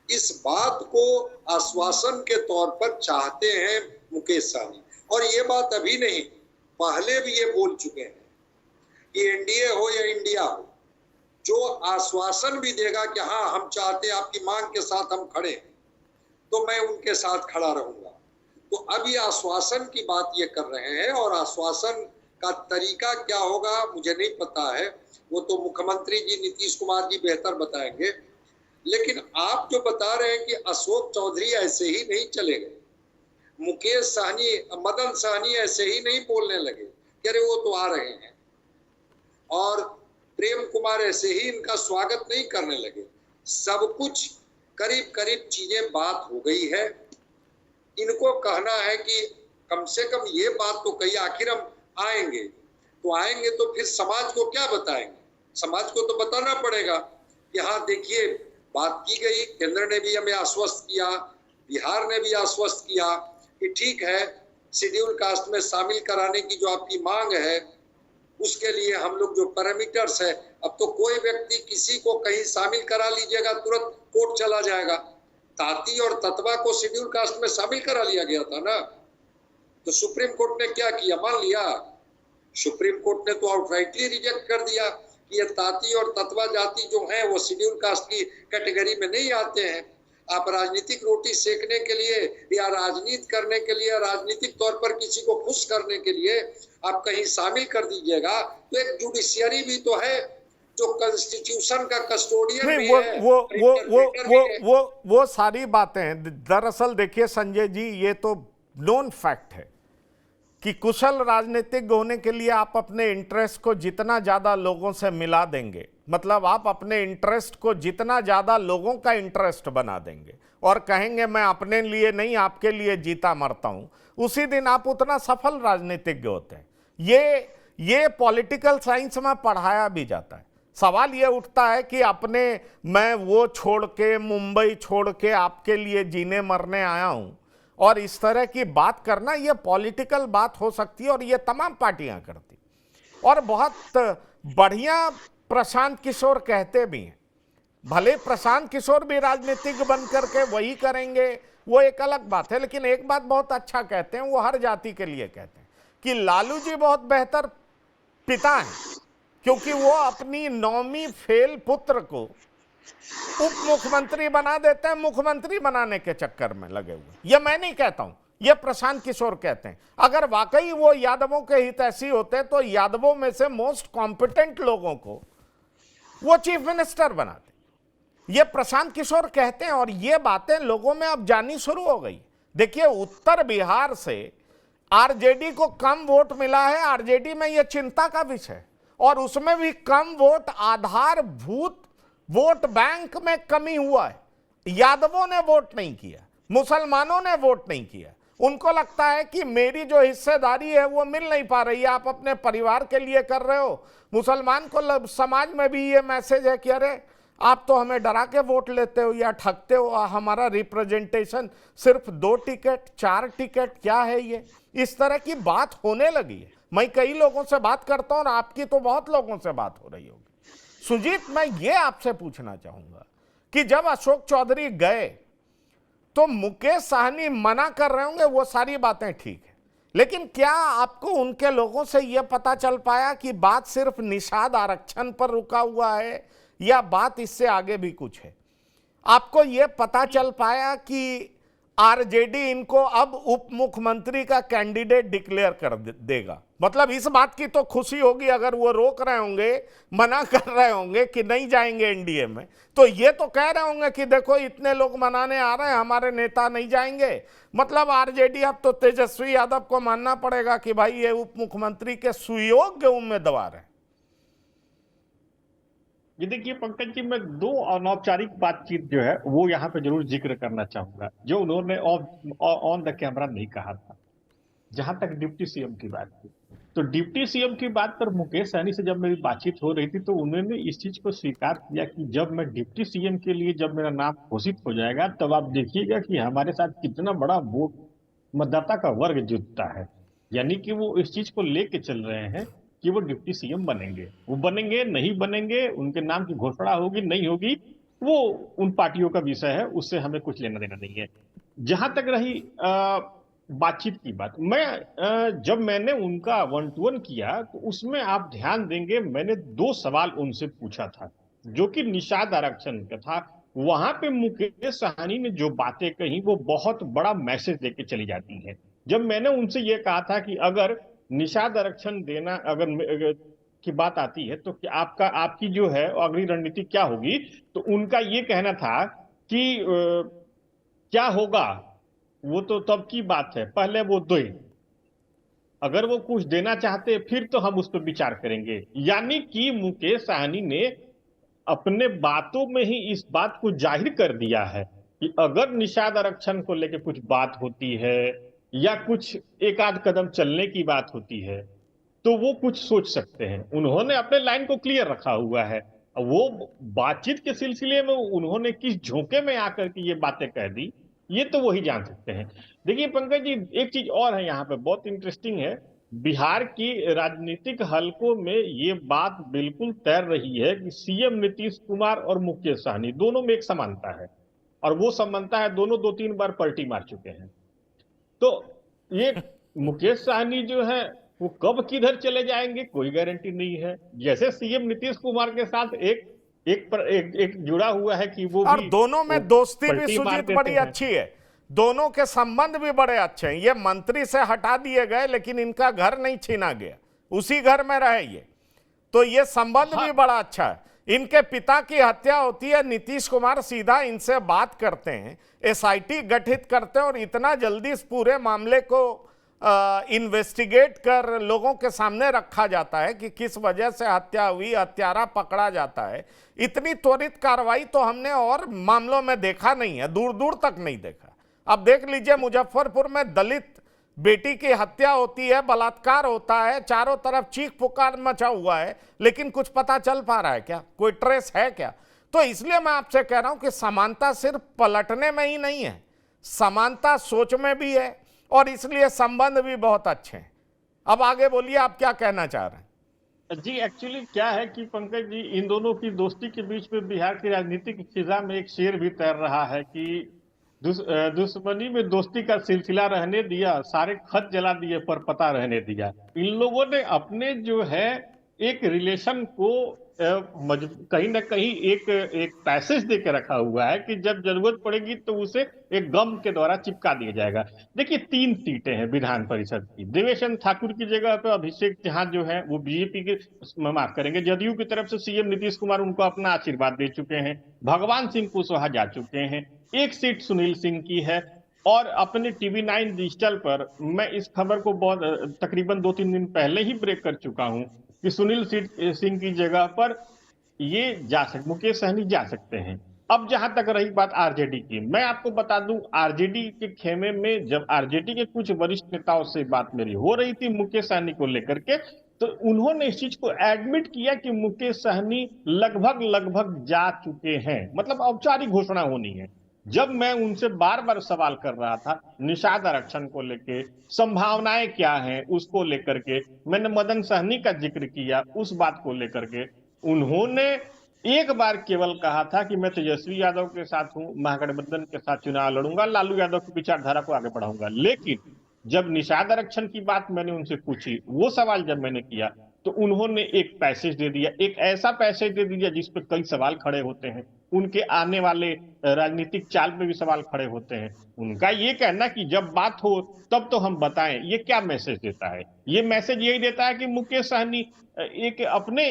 इस बात को आश्वासन के तौर पर चाहते हैं मुकेश सहनी। और ये बात अभी नहीं, पहले भी ये बोल चुके हैं कि एनडीए हो या इंडिया हो, जो आश्वासन भी देगा कि हाँ, हम चाहते हैं आपकी मांग के साथ हम खड़े हैं, तो मैं उनके साथ खड़ा रहूंगा। तो अब ये आश्वासन की बात ये कर रहे हैं। और आश्वासन का तरीका क्या होगा मुझे नहीं पता है, वो तो मुख्यमंत्री जी नीतीश कुमार जी बेहतर बताएंगे। लेकिन आप जो बता रहे हैं कि अशोक चौधरी ऐसे ही नहीं चले गए, मुकेश सहनी, मदन सहनी ऐसे ही नहीं बोलने लगे कि अरे वो तो आ रहे हैं, और प्रेम कुमार ऐसे ही इनका स्वागत नहीं करने लगे। सब कुछ करीब करीब चीजें बात हो गई है। इनको कहना है कि कम से कम ये बात तो कही, आखिर हम आएंगे तो आएंगे तो फिर समाज को क्या बताएंगे? समाज को तो बताना पड़ेगा कि हाँ देखिए, बात की गई, केंद्र ने भी हमें आश्वस्त किया, बिहार ने भी आश्वस्त किया कि ठीक है, शेड्यूल कास्ट में शामिल कराने की जो आपकी मांग है उसके लिए हम लोग जो पैरामीटर्स है, अब तो कोई व्यक्ति किसी को कहीं शामिल करा लीजिएगा तुरंत कोर्ट चला जाएगा। ताती और ततवा को शेड्यूल कास्ट में शामिल करा लिया गया था ना, तो सुप्रीम कोर्ट ने क्या किया? मान लिया, सुप्रीम कोर्ट ने तो आउटराइटली रिजेक्ट कर दिया कि ये ताती और ततवा जाति जो है वो शेड्यूल कास्ट की कैटेगरी में नहीं आते हैं। आप राजनीतिक रोटी सेकने के लिए या राजनीति करने के लिए, राजनीतिक तौर पर किसी को खुश करने के लिए आप कहीं शामिल कर दीजिएगा, तो एक जुडिशियरी भी तो है जो कॉन्स्टिट्यूशन का कस्टोडियन भी है। वो सारी बातें हैं। दरअसल देखिए संजय जी, ये तो नोन फैक्ट है कि कुशल राजनीतिज्ञ होने के लिए आप अपने इंटरेस्ट को जितना ज्यादा लोगों से मिला देंगे, मतलब आप अपने इंटरेस्ट को जितना ज्यादा लोगों का इंटरेस्ट बना देंगे और कहेंगे मैं अपने लिए नहीं आपके लिए जीता मरता हूं, उसी दिन आप उतना सफल राजनीतिज्ञ होते हैं। ये पॉलिटिकल साइंस में पढ़ाया भी जाता है। सवाल ये उठता है कि अपने, मैं वो छोड़ के, मुंबई छोड़ के आपके लिए जीने मरने आया हूं, और इस तरह की बात करना, ये पॉलिटिकल बात हो सकती है और ये तमाम पार्टियां करती। और बहुत बढ़िया प्रशांत किशोर कहते भी हैं, भले प्रशांत किशोर भी राजनीतिज्ञ बन करके वही करेंगे, वो एक अलग बात है, लेकिन एक बात बहुत अच्छा कहते हैं, वो हर जाति के लिए कहते हैं कि लालू जी बहुत बेहतर पिता हैं, क्योंकि वो अपनी 9वीं फेल पुत्र को उप मुख्यमंत्री बना देते हैं, मुख्यमंत्री बनाने के चक्कर में लगे हुए। ये मैं नहीं कहता हूं, ये प्रशांत किशोर कहते हैं। अगर वाकई वो यादवों के हितैषी होते तो यादवों में से मोस्ट कॉम्पिटेंट लोगों को वो चीफ मिनिस्टर बनाते। ये प्रशांत किशोर कहते हैं और ये बातें लोगों में अब जानी शुरू हो गई। देखिए, उत्तर बिहार से आरजेडी को कम वोट मिला है, आरजेडी में यह चिंता का विषय, और उसमें भी कम वोट आधारभूत वोट बैंक में कमी हुआ है। यादवों ने वोट नहीं किया, मुसलमानों ने वोट नहीं किया। उनको लगता है कि मेरी जो हिस्सेदारी है वो मिल नहीं पा रही है। आप अपने परिवार के लिए कर रहे हो। मुसलमान को समाज में भी ये मैसेज है कि अरे आप तो हमें डरा के वोट लेते हो या ठगते हो, हमारा रिप्रेजेंटेशन सिर्फ 2 टिकट 4 टिकट क्या है ये। इस तरह की बात होने लगी है। मैं कई लोगों से बात करता हूं और आपकी तो बहुत लोगों से बात हो रही होगी। सुजीत, मैं ये आपसे पूछना चाहूंगा कि जब अशोक चौधरी गए तो मुकेश साहनी मना कर रहे होंगे, वो सारी बातें ठीक है, लेकिन क्या आपको उनके लोगों से यह पता चल पाया कि बात सिर्फ निषाद आरक्षण पर रुका हुआ है या बात इससे आगे भी कुछ है? आपको यह पता चल पाया कि आरजेडी इनको अब उप मुख्यमंत्री का कैंडिडेट डिक्लेयर कर देगा? मतलब इस बात की तो खुशी होगी अगर वो रोक रहे होंगे, मना कर रहे होंगे कि नहीं जाएंगे एनडीए में, तो ये तो कह रहे होंगे कि देखो इतने लोग मनाने आ रहे हैं, हमारे नेता नहीं जाएंगे। मतलब आरजेडी अब तो तेजस्वी यादव को मानना पड़ेगा कि भाई ये उप मुख्यमंत्री के सुयोग्य उम्मीदवार है। ये देखिए पंकज जी, मैं 2 अनौपचारिक बातचीत जो है वो यहाँ पे जरूर जिक्र करना चाहूंगा, जो उन्होंने ऑन द कैमरा नहीं कहा था। जहां तक डिप्टी सीएम की बात थी, तो डिप्टी सीएम की बात पर मुकेश सहनी से जब मेरी बातचीत हो रही थी तो उन्होंने इस चीज को स्वीकार किया कि जब मैं डिप्टी सीएम के लिए जब मेरा नाम घोषित हो जाएगा तब आप देखिएगा कि हमारे साथ कितना बड़ा वोट मतदाता का वर्ग जुटता है। यानी कि वो इस चीज को लेके चल रहे हैं कि वो डिप्टी सीएम बनेंगे। वो बनेंगे नहीं बनेंगे, उनके नाम की घोषणा होगी नहीं होगी, वो उन पार्टियों का विषय है, उससे हमें कुछ लेना देना नहीं है। जहां तक रही बातचीत की बात, मैं जब मैंने उनका 1-to-1 किया तो उसमें आप ध्यान देंगे मैंने 2 सवाल उनसे पूछा था जो कि निषाद आरक्षण का था। वहां पे मुकेश साहनी ने जो बातें कही वो बहुत बड़ा मैसेज देके चली जाती है। जब मैंने उनसे ये कहा था कि अगर निषाद आरक्षण देना अगर की बात आती है तो क्या आपकी जो है अगली रणनीति क्या होगी, तो उनका ये कहना था कि क्या होगा वो तो तब की बात है, पहले वो दे, अगर वो कुछ देना चाहते फिर तो हम उस पर विचार करेंगे। यानी कि मुकेश साहनी ने अपने बातों में ही इस बात को जाहिर कर दिया है कि अगर निषाद आरक्षण को लेकर कुछ बात होती है या कुछ एक आध कदम चलने की बात होती है तो वो कुछ सोच सकते हैं। उन्होंने अपने लाइन को क्लियर रखा हुआ है। वो बातचीत के सिलसिले में उन्होंने किस झोंके में आकर के ये बातें कह दी, ये तो वही जान सकते हैं। देखिए पंकज जी, एक चीज और है यहाँ पे बहुत इंटरेस्टिंग है। बिहार की राजनीतिक हलकों में ये बात बिल्कुल तैर रही है कि सीएम नीतीश कुमार और मुकेश साहनी दोनों में एक समानता है, और वो समानता है दोनों 2-3 बार पलटी मार चुके हैं। तो ये मुकेश साहनी जो है वो कब किधर चले जाएंगे कोई गारंटी नहीं है। जैसे सीएम नीतीश कुमार के साथ एक जुड़ा हुआ है कि वो और भी दोनों में दोस्ती भी पलटी सुजीत मारते बड़ी हैं। अच्छी है, दोनों के संबंध भी बड़े अच्छे हैं। ये मंत्री से हटा दिए गए लेकिन इनका घर नहीं छीना गया, उसी घर में रहे ये, तो ये संबंध भी बड़ा अच्छा है। इनके पिता की हत्या होती है, नीतीश कुमार सीधा इनसे बात करते हैं, एसआईटी गठित करते हैं और इतना जल्दी इस पूरे मामले को इन्वेस्टिगेट कर लोगों के सामने रखा जाता है कि किस वजह से हत्या हुई, हत्यारा पकड़ा जाता है। इतनी त्वरित कार्रवाई तो हमने और मामलों में देखा नहीं है, दूर दूर तक नहीं देखा। अब देख लीजिए, मुजफ्फरपुर में दलित बेटी की हत्या होती है, बलात्कार होता है, चारों तरफ चीख पुकार मचा हुआ है, लेकिन कुछ पता चल पा रहा है क्या? कोई ट्रेस है क्या? तो इसलिए मैं आपसे कह रहा हूं कि समानता सिर्फ पलटने में ही नहीं है, समानता सोच में भी है, और इसलिए संबंध भी बहुत अच्छे हैं। अब आगे बोलिए, आप क्या कहना चाह रहे हैं? जी एक्चुअली क्या है कि पंकज जी, इन दोनों की दोस्ती के बीच में बिहार की राजनीतिक फिजा में एक शेर भी तैर रहा है कि दुश्मनी में दोस्ती का सिलसिला रहने दिया, सारे खत जला दिए पर पता रहने दिया। इन लोगों ने अपने जो है एक रिलेशन को कहीं ना कहीं एक पैसेज दे के रखा हुआ है कि जब जरूरत पड़ेगी तो उसे एक गम के द्वारा चिपका दिया जाएगा। देखिए 3 सीटें हैं विधान परिषद की। देवेश चंद्र ठाकुर की जगह पर अभिषेक झा जो है वो बीजेपी के, माफ करेंगे, जदयू की तरफ से सीएम नीतीश कुमार उनको अपना आशीर्वाद दे चुके हैं। भगवान सिंह कुशवाहा जा चुके हैं। एक सीट सुनील सिंह की है। और अपने टीवी 9 डिजिटल पर मैं इस खबर को बहुत तकरीबन 2-3 दिन पहले ही ब्रेक कर चुका हूं कि सुनील सिंह की जगह पर ये मुकेश सहनी जा सकते हैं। अब जहां तक रही बात आरजेडी की, मैं आपको बता दूं आरजेडी के खेमे में जब आरजेडी के कुछ वरिष्ठ नेताओं से बात मेरी हो रही थी मुकेश सहनी को लेकर के, तो उन्होंने इस चीज को एडमिट किया कि मुकेश सहनी लगभग लगभग जा चुके हैं, मतलब औपचारिक घोषणा होनी है। जब मैं उनसे बार बार सवाल कर रहा था निषाद आरक्षण को लेके, संभावनाएं क्या हैं उसको लेकर के, मैंने मदन सहनी का जिक्र किया उस बात को लेकर के, उन्होंने एक बार केवल कहा था कि मैं तेजस्वी यादव के साथ हूं, महागठबंधन के साथ चुनाव लड़ूंगा, लालू यादव की विचारधारा को आगे बढ़ाऊंगा। लेकिन जब निषाद आरक्षण की बात मैंने उनसे पूछी, वो सवाल जब मैंने किया, तो उन्होंने एक पैसेज दे दिया, एक ऐसा पैसेज दे दिया जिस पर कई सवाल खड़े होते हैं, उनके आने वाले राजनीतिक चाल पे भी सवाल खड़े होते हैं। उनका ये कहना कि जब बात हो तब तो हम बताएं, ये क्या मैसेज देता है? ये मैसेज यही देता है कि मुकेश सहनी एक अपने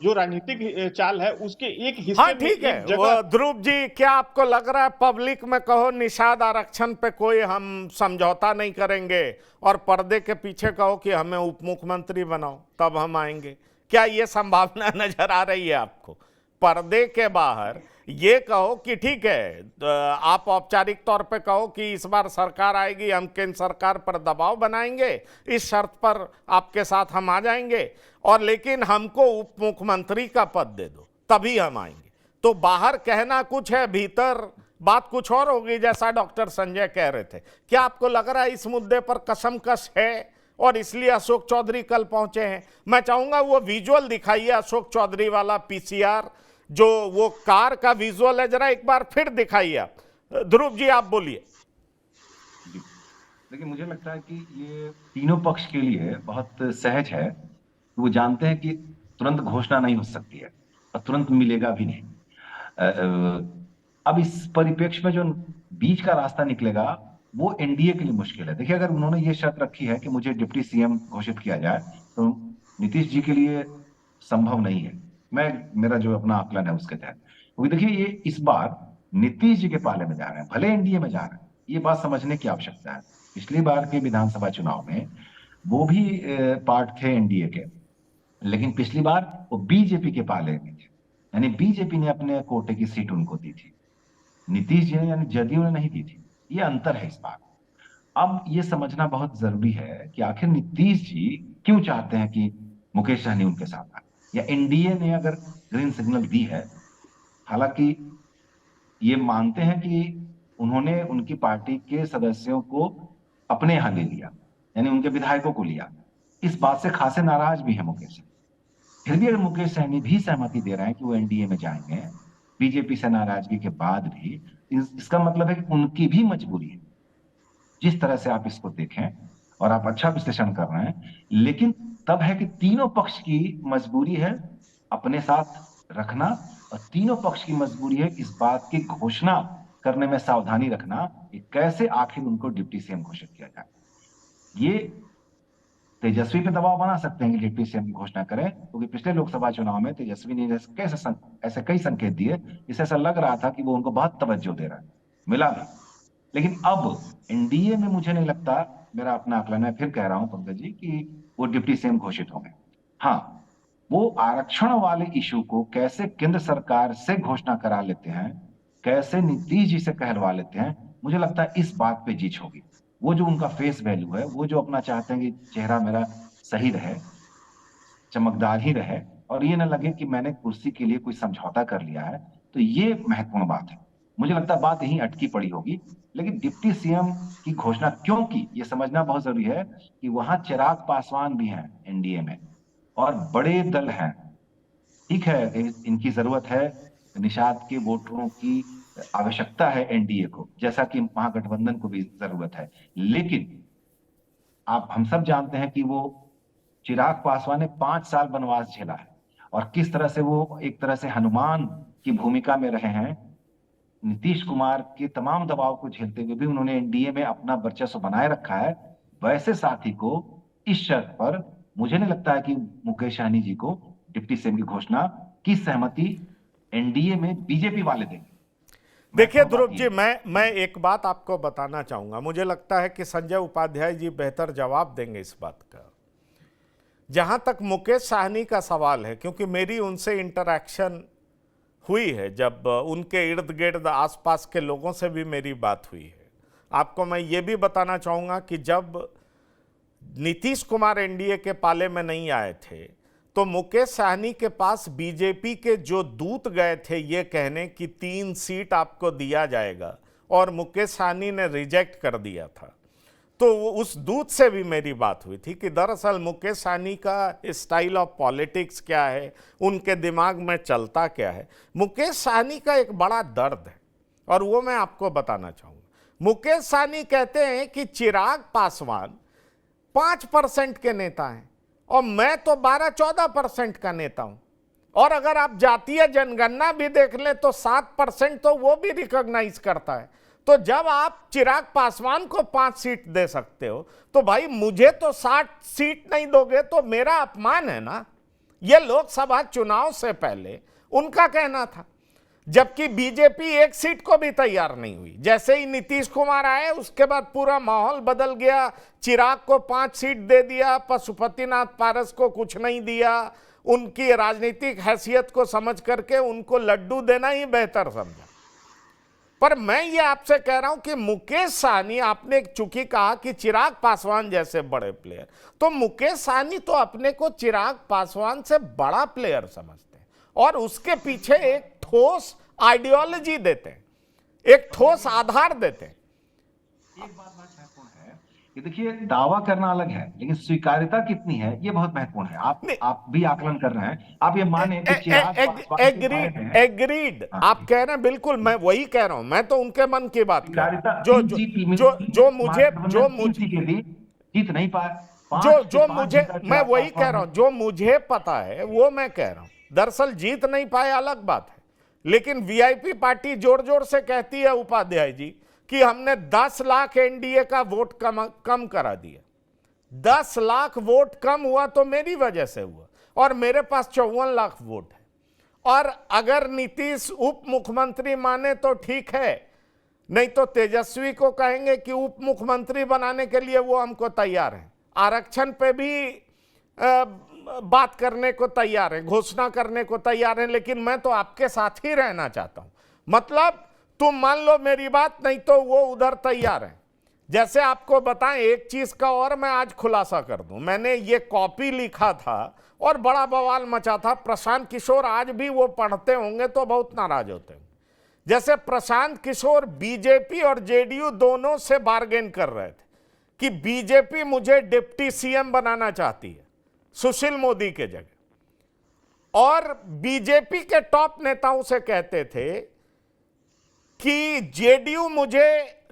जो राजनीतिक चाल है उसके एक हिस्से हाँ में ठीक है। एक जगह। ध्रुव जी, क्या आपको लग रहा है पब्लिक में कहो निषाद आरक्षण पे कोई हम समझौता नहीं करेंगे और पर्दे के पीछे कहो कि हमें उप मुख्यमंत्री बनाओ तब हम आएंगे? क्या ये संभावना नजर आ रही है आपको? पर्दे के बाहर ये कहो कि ठीक है, आप औपचारिक तौर पे कहो कि इस बार सरकार आएगी, हम केंद्र सरकार पर दबाव बनाएंगे, इस शर्त पर आपके साथ हम आ जाएंगे, और लेकिन हमको उप मुख्यमंत्री का पद दे दो तभी हम आएंगे। तो बाहर कहना कुछ है, भीतर बात कुछ और होगी, जैसा डॉक्टर संजय कह रहे थे। क्या आपको लग रहा है इस मुद्दे पर कसमकस है और इसलिए अशोक चौधरी कल पहुंचे हैं? मैं चाहूंगा वो विजुअल दिखाइए अशोक चौधरी वाला पीसीआर, जो वो कार का विजुअल है, जरा एक बार फिर दिखाइए आप। ध्रुव जी आप बोलिए। देखिए, मुझे लगता है कि ये तीनों पक्ष के लिए बहुत सहज है। वो जानते हैं कि तुरंत घोषणा नहीं हो सकती है और तुरंत मिलेगा भी नहीं। अब इस परिप्रेक्ष्य में जो बीच का रास्ता निकलेगा वो एनडीए के लिए मुश्किल है। देखिए, अगर उन्होंने ये शर्त रखी है कि मुझे डिप्टी सीएम घोषित किया जाए, तो नीतीश जी के लिए संभव नहीं है। मेरा जो अपना आकलन है उसके तहत, क्योंकि देखिए ये इस बार नीतीश जी के पाले में जा रहे हैं, भले एनडीए में जा रहे हैं, ये बात समझने की आवश्यकता है। पिछली बार के विधानसभा चुनाव में वो भी पार्ट थे एनडीए के, लेकिन पिछली बार वो बीजेपी के पाले में थे, यानी बीजेपी ने अपने कोटे की सीट उनको दी थी, नीतीश जी ने यानी जदयू ने नहीं दी थी। ये अंतर है इस बार। अब ये समझना बहुत जरूरी है कि आखिर नीतीश जी क्यों चाहते हैं कि मुकेश सहनी उनके साथ आए, या एनडीए ने अगर ग्रीन सिग्नल दी है। हालांकि ये मानते हैं कि उन्होंने उनकी पार्टी के सदस्यों को अपने यहां ले लिया, यानी उनके विधायकों को लिया, इस बात से खासे नाराज भी है मुकेश। फिर भी अगर मुकेश सहनी भी सहमति दे रहे हैं कि वो एनडीए में जाएंगे बीजेपी से नाराजगी के बाद भी, इसका मतलब है कि उनकी भी मजबूरी है। जिस तरह से आप इसको देखें, और आप अच्छा विश्लेषण कर रहे हैं, लेकिन तब है कि तीनों पक्ष की मजबूरी है अपने साथ रखना, और तीनों पक्ष की मजबूरी है इस बात की घोषणा करने में सावधानी रखना कि कैसे आखिर उनको डिप्टी सीएम घोषित किया जाए। ये तेजस्वी पे दबाव बना सकते हैं कि डिप्टी सीएम की घोषणा करें, क्योंकि पिछले लोकसभा चुनाव में तेजस्वी ने ऐसे कई संकेत दिए जिससे ऐसा लग रहा था कि वो उनको बहुत तवज्जो दे रहा है, मिला भी। लेकिन अब एनडीए में मुझे नहीं लगता, मेरा अपना आकलन है, फिर कह रहा हूं पंकज जी, कि वो डिप्टी सीएम घोषित होंगे। हाँ, वो आरक्षण वाले इशू को कैसे केंद्र सरकार से घोषणा करा लेते हैं, कैसे नीतीश जी से कहलवा लेते हैं, मुझे लगता है इस बात पे जीत होगी। वो जो उनका फेस वैल्यू है, वो जो अपना चाहते हैं कि चेहरा मेरा सही रहे, चमकदार ही रहे, और ये ना लगे कि मैंने कुर्सी के लिए कोई समझौता कर लिया है, तो ये महत्वपूर्ण बात है। मुझे लगता है बात यहीं अटकी पड़ी होगी। लेकिन डिप्टी सीएम की घोषणा क्यों की, ये समझना बहुत जरूरी है कि वहां चिराग पासवान भी हैं एनडीए में और बड़े दल हैं। ठीक है, इनकी जरूरत है, निषाद के वोटरों की आवश्यकता है एनडीए को, जैसा कि महागठबंधन को भी जरूरत है। लेकिन हम सब जानते हैं कि वो चिराग पासवान ने 5 साल वनवास झेला है और किस तरह से वो एक तरह से हनुमान की भूमिका में रहे हैं। नीतीश कुमार के तमाम दबाव को झेलते हुए भी उन्होंने एनडीए में अपना वर्चस्व बनाए रखा है। वैसे साथी को इस शर्त पर मुझे नहीं लगता है कि मुकेश सहनी जी को डिप्टी सीएम की घोषणा की सहमति एनडीए में बीजेपी वाले देंगे। देखिए ध्रुव जी, मैं एक बात आपको बताना चाहूंगा। मुझे लगता है कि संजय उपाध्याय जी बेहतर जवाब देंगे इस बात का। जहां तक मुकेश सहनी का सवाल है, क्योंकि मेरी उनसे इंटरैक्शन हुई है, जब उनके इर्द गिर्द आसपास के लोगों से भी मेरी बात हुई है। आपको मैं ये भी बताना चाहूँगा कि जब नीतीश कुमार एनडीए के पाले में नहीं आए थे तो मुकेश सहनी के पास बीजेपी के जो दूत गए थे ये कहने कि 3 सीट आपको दिया जाएगा, और मुकेश सहनी ने रिजेक्ट कर दिया था। तो उस दूत से भी मेरी बात हुई थी कि दरअसल मुकेश सहनी का स्टाइल ऑफ पॉलिटिक्स क्या है, उनके दिमाग में चलता क्या है। मुकेश सहनी का एक बड़ा दर्द है और वो मैं आपको बताना चाहूँगा। मुकेश सहनी कहते हैं कि चिराग पासवान 5% के नेता हैं और मैं तो 12-14% का नेता हूं, और अगर आप जातीय जनगणना भी देख लें तो 7% तो वो भी रिकॉग्नाइज करता है। तो जब आप चिराग पासवान को 5 सीट दे सकते हो तो भाई मुझे तो 60 सीट नहीं दोगे तो मेरा अपमान है ना। ये लोकसभा चुनाव से पहले उनका कहना था, जबकि बीजेपी 1 सीट को भी तैयार नहीं हुई। जैसे ही नीतीश कुमार आए उसके बाद पूरा माहौल बदल गया। चिराग को 5 सीट दे दिया, पशुपतिनाथ पारस को कुछ नहीं दिया। उनकी राजनीतिक हैसियत को समझ करके उनको लड्डू देना ही बेहतर समझा। पर मैं ये आपसे कह रहा हूं कि मुकेश सहनी, आपने चूंकि कहा कि चिराग पासवान जैसे बड़े प्लेयर, तो मुकेश सहनी तो अपने को चिराग पासवान से बड़ा प्लेयर समझते हैं और उसके पीछे एक ठोस आइडियोलॉजी देते हैं, एक ठोस आधार देते हैं। एक बात महत्वपूर्ण है कि देखिए, दावा करना अलग है लेकिन स्वीकार्यता कितनी है ये बहुत महत्वपूर्ण है। आप भी आकलन कर रहे हैं। आप ये माने कि चिराग पासवान एग्रीड आप कह रहे हैं, बिल्कुल मैं वही कह रहा हूं। मैं तो उनके मन की बात कर रहा हूं। जीत नहीं पाए, मैं वही कह रहा हूं, जो मुझे पता है वो मैं कह रहा हूं। दरअसल जीत नहीं पाए अलग बात है, लेकिन वीआईपी पार्टी जोर जोर से कहती है उपाध्याय जी कि हमने 10 लाख एनडीए का वोट कम करा दिया। 10 लाख वोट कम हुआ तो मेरी वजह से हुआ, और मेरे पास 54 लाख वोट है। और अगर नीतीश उप मुख्यमंत्री माने तो ठीक है, नहीं तो तेजस्वी को कहेंगे कि उप मुख्यमंत्री बनाने के लिए वो हमको तैयार है। आरक्षण पे भी बात करने को तैयार है, घोषणा करने को तैयार है, लेकिन मैं तो आपके साथ ही रहना चाहता हूं। मतलब तुम मान लो मेरी बात, नहीं तो वो उधर तैयार है। जैसे आपको बताएं एक चीज का और मैं आज खुलासा कर दूं, मैंने ये कॉपी लिखा था और बड़ा बवाल मचा था। प्रशांत किशोर आज भी वो पढ़ते होंगे तो बहुत नाराज होते हैं। जैसे प्रशांत किशोर बीजेपी और जेडीयू दोनों से बार्गेन कर रहे थे कि बीजेपी मुझे डिप्टी सीएम बनाना चाहती है सुशील मोदी के जगह, और बीजेपी के टॉप नेताओं से कहते थे कि जेडीयू मुझे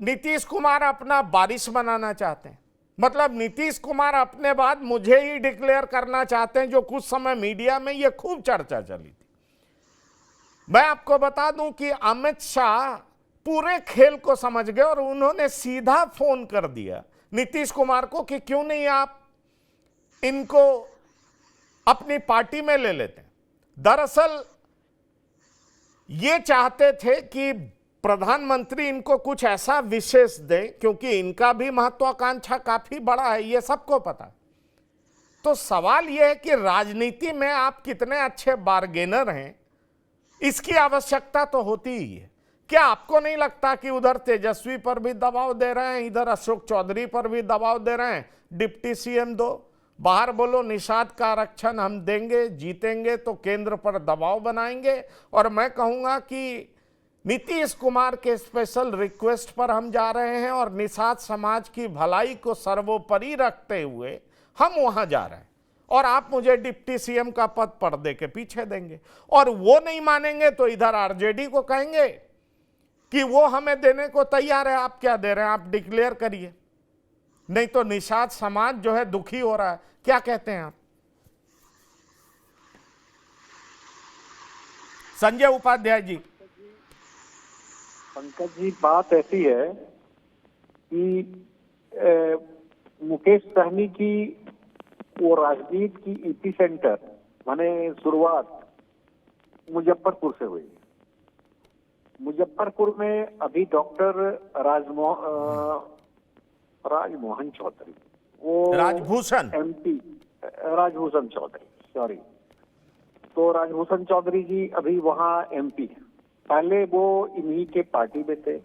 नीतीश कुमार अपना वारिस बनाना चाहते हैं। मतलब नीतीश कुमार अपने बाद मुझे ही डिक्लेयर करना चाहते हैं, जो कुछ समय मीडिया में ये खूब चर्चा चली थी। मैं आपको बता दूं कि अमित शाह पूरे खेल को समझ गए और उन्होंने सीधा फोन कर दिया नीतीश कुमार को कि क्यों नहीं आप इनको अपनी पार्टी में ले लेते हैं। दरअसल ये चाहते थे कि प्रधानमंत्री इनको कुछ ऐसा विशेष दे, क्योंकि इनका भी महत्वाकांक्षा काफी बड़ा है, ये सबको पता है। तो सवाल यह है कि राजनीति में आप कितने अच्छे बार्गेनर हैं, इसकी आवश्यकता तो होती ही है। क्या आपको नहीं लगता कि उधर तेजस्वी पर भी दबाव दे रहे हैं, इधर अशोक चौधरी पर भी दबाव दे रहे हैं, डिप्टी सीएम दो, बाहर बोलो निषाद का आरक्षण हम देंगे, जीतेंगे तो केंद्र पर दबाव बनाएंगे। और मैं कहूंगा कि नीतीश कुमार के स्पेशल रिक्वेस्ट पर हम जा रहे हैं और निषाद समाज की भलाई को सर्वोपरि रखते हुए हम वहां जा रहे हैं, और आप मुझे डिप्टी सीएम का पद पर्दे के पीछे देंगे। और वो नहीं मानेंगे तो इधर आरजेडी को कहेंगे कि वो हमें देने को तैयार है, आप क्या दे रहे हैं, आप डिक्लेयर करिए। नहीं तो निषाद समाज जो है दुखी हो रहा है। क्या कहते हैं आप? संजय उपाध्याय जी। पंकज जी, बात ऐसी है कि मुकेश सहनी की वो राजनीति की इपी सेंटर माने शुरुआत मुजफ्फरपुर से हुई। मुजफ्फरपुर में अभी डॉक्टर राजमोहन चौधरी, वो राजभूषण एमपी, राजभूषण चौधरी, सॉरी, तो राजभूषण चौधरी जी अभी वहाँ एमपी है। पहले वो इन्हीं के पार्टी में थे,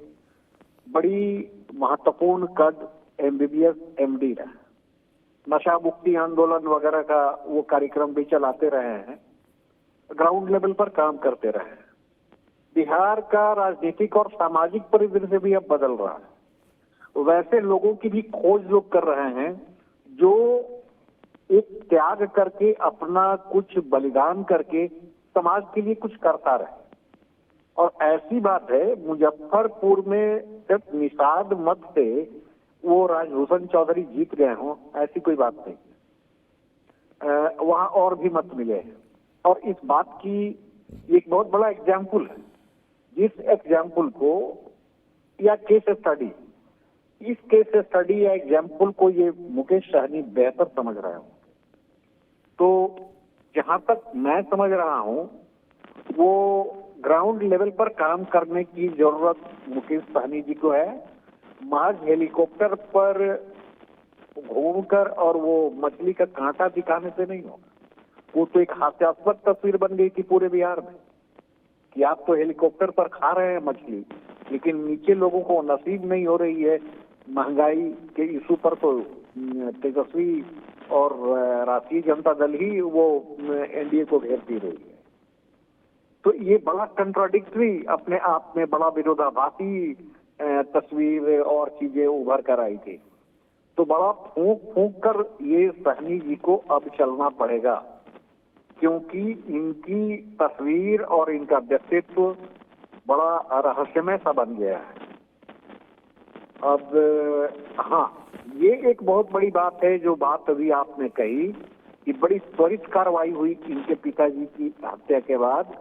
बड़ी महत्वपूर्ण कद एमबीबीएस एमडी रहा, नशा मुक्ति आंदोलन वगैरह का वो कार्यक्रम भी चलाते रहे हैं, ग्राउंड लेवल पर काम करते रहे हैं। बिहार का राजनीतिक और सामाजिक परिदृश्य भी अब बदल रहा है। वैसे लोगों की भी खोज लोग कर रहे हैं जो एक त्याग करके, अपना कुछ बलिदान करके समाज के लिए कुछ करता रहे। और ऐसी बात है, मुजफ्फरपुर में सिर्फ निषाद मत से वो राजभूषण चौधरी जीत गए हों, ऐसी कोई बात नहीं। वहां और भी मत मिले हैं। और इस बात की एक बहुत बड़ा एग्जाम्पल है, जिस एग्जाम्पल को या केस स्टडी, इस केस स्टडी या एग्जाम्पल को ये मुकेश सहनी बेहतर समझ रहे हो। तो जहां तक मैं समझ रहा हूं, वो ग्राउंड लेवल पर काम करने की जरूरत मुकेश सहनी जी को है। महज हेलीकॉप्टर पर घूमकर और वो मछली का कांटा दिखाने से नहीं होगा। वो तो एक हास्यास्पद तस्वीर बन गई थी पूरे बिहार में कि आप तो हेलीकॉप्टर पर खा रहे हैं मछली, लेकिन नीचे लोगों को नसीब नहीं हो रही है। महंगाई के इशू पर तो तेजस्वी और राष्ट्रीय जनता दल ही वो एनडीए को घेरती रही है। तो ये बड़ा कंट्राडिक्टरी, अपने आप में बड़ा विरोधाभासी तस्वीर और चीजें उभर कर आई थी। तो बड़ा फूंक फूंक कर ये सहनी जी को अब चलना पड़ेगा, क्योंकि इनकी तस्वीर और इनका व्यक्तित्व बड़ा रहस्यमय सा बन गया है। अब हाँ, ये एक बहुत बड़ी बात है जो बात अभी आपने कही कि बड़ी त्वरित कार्रवाई हुई इनके पिताजी की हत्या के बाद,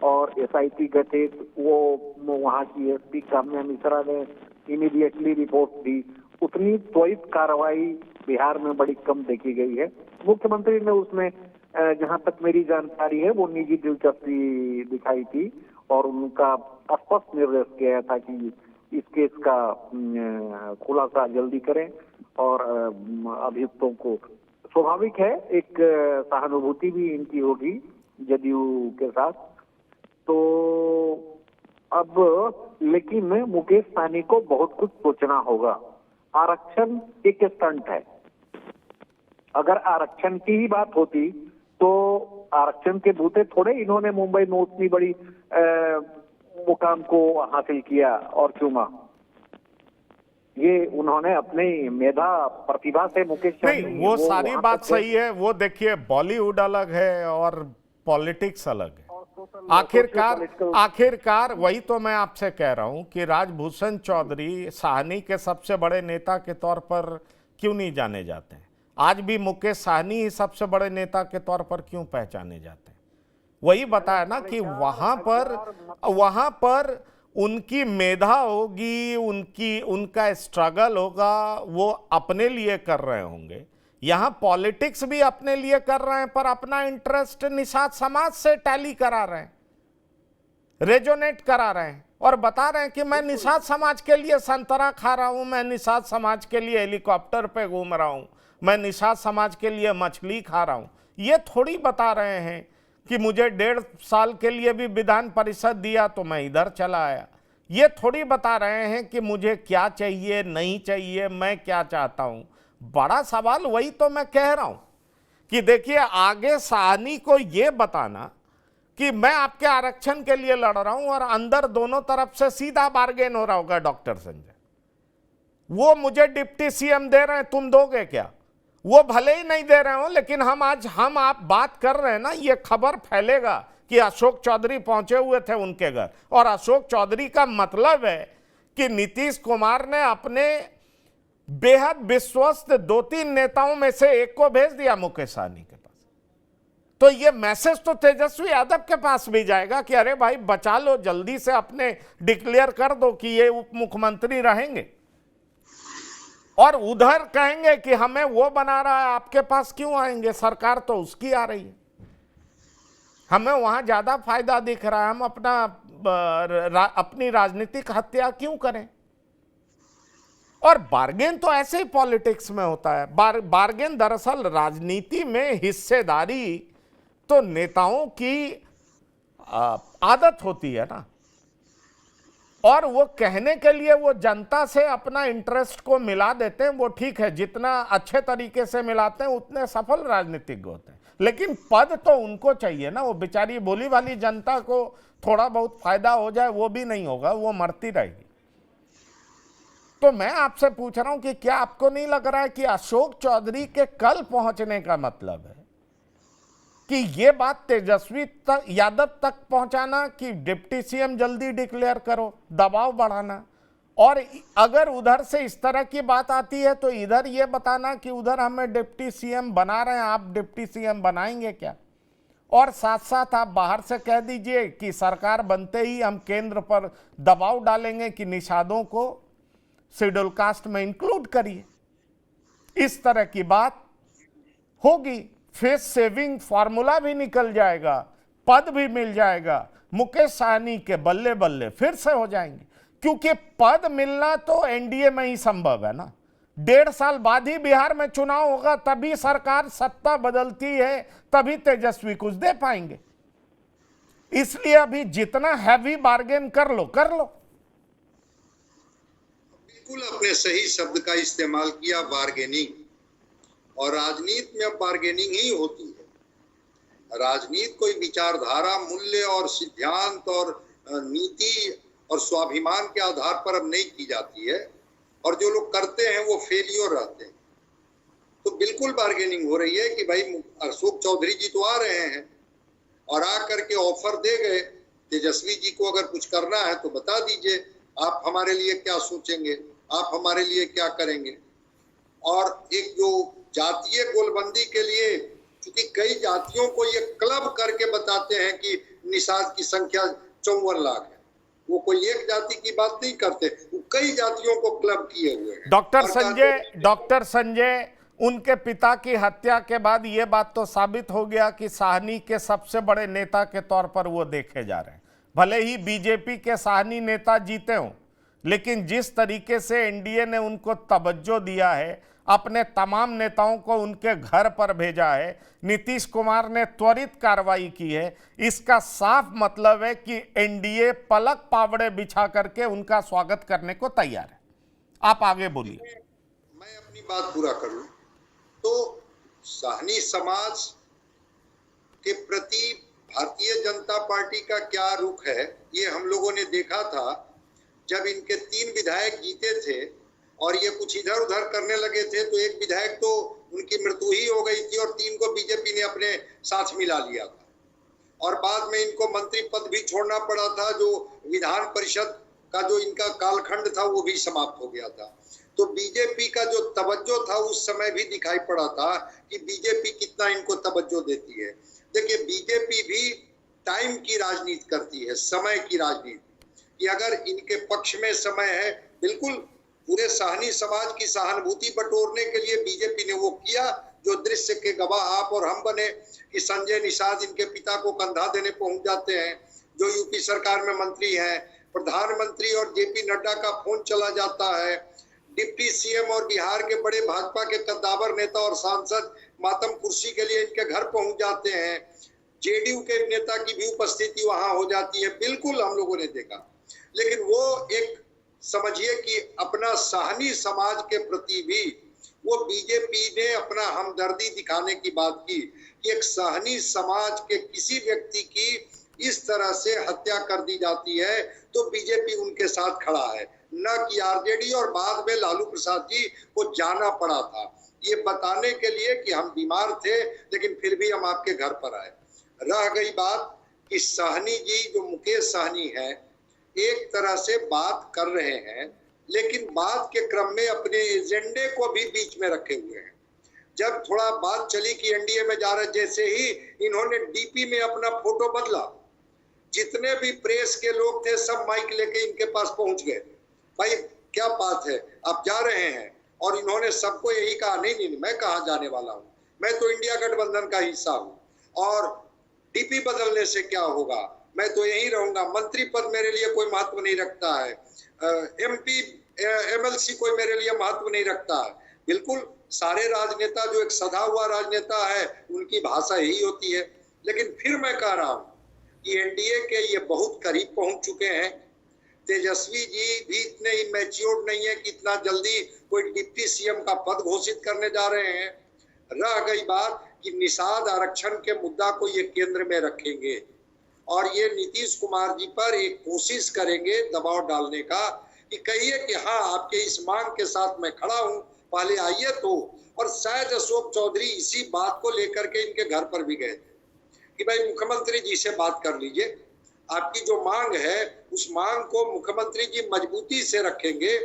और एसआईटी गठित, वो वहाँ की एसपी काम्या मिश्रा ने इमीडिएटली रिपोर्ट दी। उतनी त्वरित कार्रवाई बिहार में बड़ी कम देखी गई है। मुख्यमंत्री ने उसमें जहाँ तक मेरी जानकारी है वो निजी दिलचस्पी दिखाई थी और उनका स्पष्ट निर्देश किया था कि इस केस का खुलासा जल्दी करें और अभियुक्तों को, स्वाभाविक है एक सहानुभूति भी इनकी होगी जदयू के साथ। तो अब लेकिन मुकेश सहनी को बहुत कुछ सोचना होगा। आरक्षण एक स्टंट है। अगर आरक्षण की ही बात होती तो आरक्षण के बूते थोड़े इन्होंने मुंबई में उतनी बड़ी मुकाम को हासिल किया और चूमा। ये उन्होंने अपनी मेधा प्रतिभा से मुकेश सहनी, नहीं, वो सारी बात सही है। वो देखिए, बॉलीवुड अलग है और पॉलिटिक्स अलग है। आखिरकार वही तो मैं आपसे कह रहा हूं कि राजभूषण चौधरी सहनी के सबसे बड़े नेता के तौर पर क्यों नहीं जाने जाते हैं? आज भी मुकेश सहनी ही सबसे बड़े नेता के तौर पर क्यों पहचाने जाते हैं? वही बताया ना कि वहां पर उनकी मेधा होगी, उनका स्ट्रगल होगा, वो अपने लिए कर रहे होंगे। यहां पॉलिटिक्स भी अपने लिए कर रहे हैं, पर अपना इंटरेस्ट निषाद समाज से टैली करा रहे हैं, रेजोनेट करा रहे हैं और बता रहे हैं कि मैं निषाद समाज के लिए संतरा खा रहा हूं, मैं निषाद समाज के लिए हेलीकॉप्टर पे घूम रहा हूं, मैं निषाद समाज के लिए मछली खा रहा हूं। ये थोड़ी बता रहे हैं कि मुझे 1.5 साल के लिए भी विधान परिषद दिया तो मैं इधर चला आया। ये थोड़ी बता रहे हैं कि मुझे क्या चाहिए, नहीं चाहिए, मैं क्या चाहता हूं। बड़ा सवाल वही तो मैं कह रहा हूं कि देखिए, आगे सहनी को यह बताना कि मैं आपके आरक्षण के लिए लड़ रहा हूं और अंदर दोनों तरफ से सीधा बार्गेन हो रहा होगा डॉक्टर संजय, वो मुझे डिप्टी सीएम दे रहे हैं, तुम दोगे क्या? वो भले ही नहीं दे रहे हो, लेकिन हम आप बात कर रहे हैं ना, ये खबर फैलेगा कि अशोक चौधरी पहुंचे हुए थे उनके घर, और अशोक चौधरी का मतलब है कि नीतीश कुमार ने अपने बेहद विश्वस्त 2-3 नेताओं में से एक को भेज दिया मुकेश सहनी के पास। तो ये मैसेज तो तेजस्वी यादव के पास भी जाएगा कि अरे भाई बचा लो, जल्दी से अपने डिक्लेयर कर दो कि ये उप मुख्यमंत्री रहेंगे, और उधर कहेंगे कि हमें वो बना रहा है, आपके पास क्यों आएंगे, सरकार तो उसकी आ रही है, हमें वहां ज्यादा फायदा दिख रहा है, हम अपनी राजनीतिक हत्या क्यों करें। और बार्गेन तो ऐसे ही पॉलिटिक्स में होता है। बार्गेन दरअसल राजनीति में हिस्सेदारी तो नेताओं की आदत होती है ना, और वो कहने के लिए वो जनता से अपना इंटरेस्ट को मिला देते हैं, वो ठीक है, जितना अच्छे तरीके से मिलाते हैं उतने सफल राजनीतिज्ञ होते हैं। लेकिन पद तो उनको चाहिए ना, वो बेचारी बोली वाली जनता को थोड़ा बहुत फायदा हो जाए वो भी नहीं होगा, वो मरती रहेगी। तो मैं आपसे पूछ रहा हूं कि क्या आपको नहीं लग रहा है कि अशोक चौधरी के कल पहुंचने का मतलब है कि ये बात तेजस्वी यादव तक पहुंचाना कि डिप्टी सीएम जल्दी डिक्लेयर करो, दबाव बढ़ाना, और अगर उधर से इस तरह की बात आती है तो इधर ये बताना कि उधर हमें डिप्टी सीएम बना रहे हैं, आप डिप्टी सीएम बनाएंगे क्या, और साथ साथ आप बाहर से कह दीजिए कि सरकार बनते ही हम केंद्र पर दबाव डालेंगे कि निषादों को शेड्यूल कास्ट में इंक्लूड करिए। इस तरह की बात होगी, फेस सेविंग फॉर्मूला भी निकल जाएगा, पद भी मिल जाएगा, मुकेश सहनी के बल्ले बल्ले फिर से हो जाएंगे, क्योंकि पद मिलना तो एनडीए में ही संभव है ना। 1.5 साल बाद ही बिहार में चुनाव होगा, तभी सरकार सत्ता बदलती है, तभी तेजस्वी कुछ दे पाएंगे। इसलिए अभी जितना हैवी बार्गेन कर लो कर लो। बिल्कुल आपने सही शब्द का इस्तेमाल किया, बार्गेनिंग। और राजनीति में अब बार्गेनिंग ही होती है। राजनीति कोई विचारधारा, मूल्य और सिद्धांत और नीति और स्वाभिमान के आधार पर अब नहीं की जाती है, और जो लोग करते हैं वो फेलियर रहते हैं। तो बिल्कुल बार्गेनिंग हो रही है कि भाई अशोक चौधरी जी तो आ रहे हैं और आ करके ऑफर दे गए, तेजस्वी जी को अगर कुछ करना है तो बता दीजिए, आप हमारे लिए क्या सोचेंगे, आप हमारे लिए क्या करेंगे। और एक जो जातीय गोलबंदी के लिए, क्योंकि कई जातियों को ये क्लब करके बताते हैं कि निषाद की संख्या 54 लाख है, वो कोई एक जाति की बात नहीं करते, वो कई जातियों को क्लब किए हुए हैं। डॉक्टर संजय, उनके पिता की हत्या के बाद ये बात तो साबित हो गया कि साहनी के सबसे बड़े नेता के तौर पर वो देखे जा रहे हैं। भले ही बीजेपी के साहनी नेता जीते हों, लेकिन जिस तरीके से एनडीए ने उनको तवज्जो दिया है, अपने तमाम नेताओं को उनके घर पर भेजा है, नीतीश कुमार ने त्वरित कार्रवाई की है, इसका साफ मतलब है कि एनडीए पलक पावड़े बिछा करके उनका स्वागत करने को तैयार है। आप आगे बोलिए। मैं अपनी बात पूरा कर लूं तो साहनी समाज के प्रति भारतीय जनता पार्टी का क्या रुख है, ये हम लोगों ने देखा था जब इनके 3 विधायक जीते थे और ये कुछ इधर उधर करने लगे थे, तो एक विधायक तो उनकी मृत्यु ही हो गई थी और 3 को बीजेपी ने अपने साथ मिला लिया था, और बाद में इनको मंत्री पद भी छोड़ना पड़ा था, जो विधान परिषद का जो इनका कालखंड था वो भी समाप्त हो गया था। तो बीजेपी का जो तवज्जो था उस समय भी दिखाई पड़ा था कि बीजेपी कितना इनको तवज्जो देती है। देखिए, बीजेपी भी टाइम की राजनीति करती है, समय की राजनीति, कि अगर इनके पक्ष में समय है, बिल्कुल पूरे साहनी समाज की सहानुभूति बटोरने के लिए बीजेपी ने वो किया जो दृश्य के गवाह आप और हम बने कि संजय निषाद इनके पिता को कंधा देने पहुंच जाते हैं, जो यूपी सरकार में मंत्री हैं, प्रधानमंत्री और जेपी नड्डा का फोन चला जाता है, डिप्टी सीएम और बिहार के बड़े भाजपा के कद्दावर नेता और सांसद मातम कुर्सी के लिए इनके घर पहुंच जाते हैं, जेडीयू के नेता की भी उपस्थिति वहां हो जाती है, बिल्कुल हम लोगों ने देखा। लेकिन वो एक समझिए कि अपना साहनी समाज के प्रति भी वो बीजेपी ने अपना हमदर्दी दिखाने की बात की कि एक साहनी समाज के किसी व्यक्ति की इस तरह से हत्या कर दी जाती है तो बीजेपी उनके साथ खड़ा है, न कि आरजेडी। और बाद में लालू प्रसाद जी को जाना पड़ा था ये बताने के लिए कि हम बीमार थे लेकिन फिर भी हम आपके घर पर आए। रह गई बात कि सहनी जी, जो मुकेश सहनी है, एक तरह से बात कर रहे हैं, लेकिन बात के क्रम में अपने एजेंडे को भी बीच में रखे हुए हैं। जब थोड़ा बात चली कि एनडीए में जा रहे, जैसे ही इन्होंने डीपी में अपना फोटो बदला, जितने भी प्रेस के लोग थे सब माइक लेके इनके पास पहुंच गए। भाई क्या बात है, आप जा रहे हैं? और इन्होंने सबको यही कहा, नहीं नहीं मैं कहाँ जाने वाला हूँ, मैं तो इंडिया गठबंधन का हिस्सा हूँ, और डीपी बदलने से क्या होगा, मैं तो यहीं रहूंगा, मंत्री पद मेरे लिए कोई महत्व नहीं रखता है, एमपी एमएलसी कोई मेरे लिए महत्व नहीं रखता है। बिल्कुल, सारे राजनेता जो एक सधा हुआ राजनेता है उनकी भाषा यही होती है। लेकिन फिर मैं कह रहा हूँ कि एनडीए के ये बहुत करीब पहुंच चुके हैं। तेजस्वी जी भी इतने मैच्योर्ड नहीं है कि इतना जल्दी कोई डिप्टी सीएम का पद घोषित करने जा रहे हैं। रह गई बात कि निषाद आरक्षण के मुद्दा को ये केंद्र में रखेंगे और ये नीतीश कुमार जी पर एक कोशिश करेंगे दबाव डालने का कि कहिए कि हाँ आपके इस मांग के साथ मैं खड़ा हूं, पहले आइए तो। और शायद अशोक चौधरी इसी बात को लेकर के इनके घर पर भी गए थे कि भाई मुख्यमंत्री जी से बात कर लीजिए, आपकी जो मांग है उस मांग को मुख्यमंत्री जी मजबूती से रखेंगे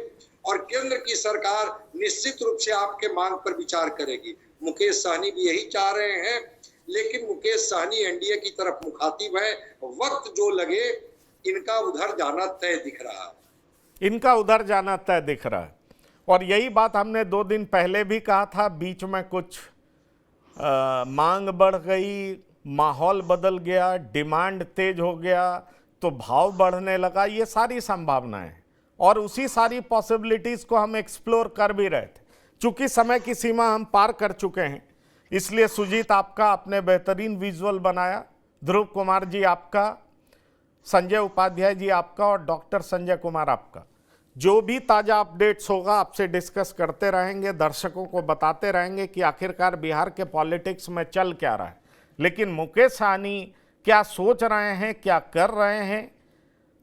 और केंद्र की सरकार निश्चित रूप से आपके मांग पर विचार करेगी। मुकेश सहनी भी यही चाह रहे हैं, लेकिन मुकेश सहनी एनडीए की तरफ मुखातिब है, वक्त जो लगे इनका उधर जाना तय दिख रहा है। इनका उधर जाना तय दिख रहा है। और यही बात हमने 2 दिन पहले भी कहा था, बीच में कुछ मांग बढ़ गई, माहौल बदल गया, डिमांड तेज हो गया तो भाव बढ़ने लगा, ये सारी संभावनाएं और उसी सारी पॉसिबिलिटीज को हम एक्सप्लोर कर भी रहे थे। चूंकि समय की सीमा हम पार कर चुके हैं, इसलिए सुजीत आपका आपने बेहतरीन विजुअल बनाया, ध्रुव कुमार जी आपका, संजय उपाध्याय जी आपका और डॉक्टर संजय कुमार आपका। जो भी ताज़ा अपडेट्स होगा आपसे डिस्कस करते रहेंगे, दर्शकों को बताते रहेंगे कि आखिरकार बिहार के पॉलिटिक्स में चल क्या रहा है। लेकिन मुकेश सहनी क्या सोच रहे हैं, क्या कर रहे हैं,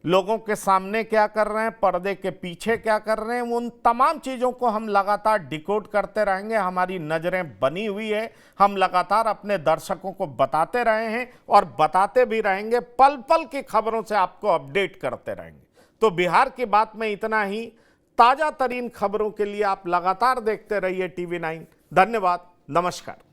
लोगों के सामने क्या कर रहे हैं, पर्दे के पीछे क्या कर रहे हैं, उन तमाम चीज़ों को हम लगातार डिकोड करते रहेंगे। हमारी नज़रें बनी हुई है, हम लगातार अपने दर्शकों को बताते रहे हैं और बताते भी रहेंगे, पल पल की खबरों से आपको अपडेट करते रहेंगे। तो बिहार की बात में इतना ही। ताज़ा तरीन खबरों के लिए आप लगातार देखते रहिए टीवी 9। धन्यवाद, नमस्कार।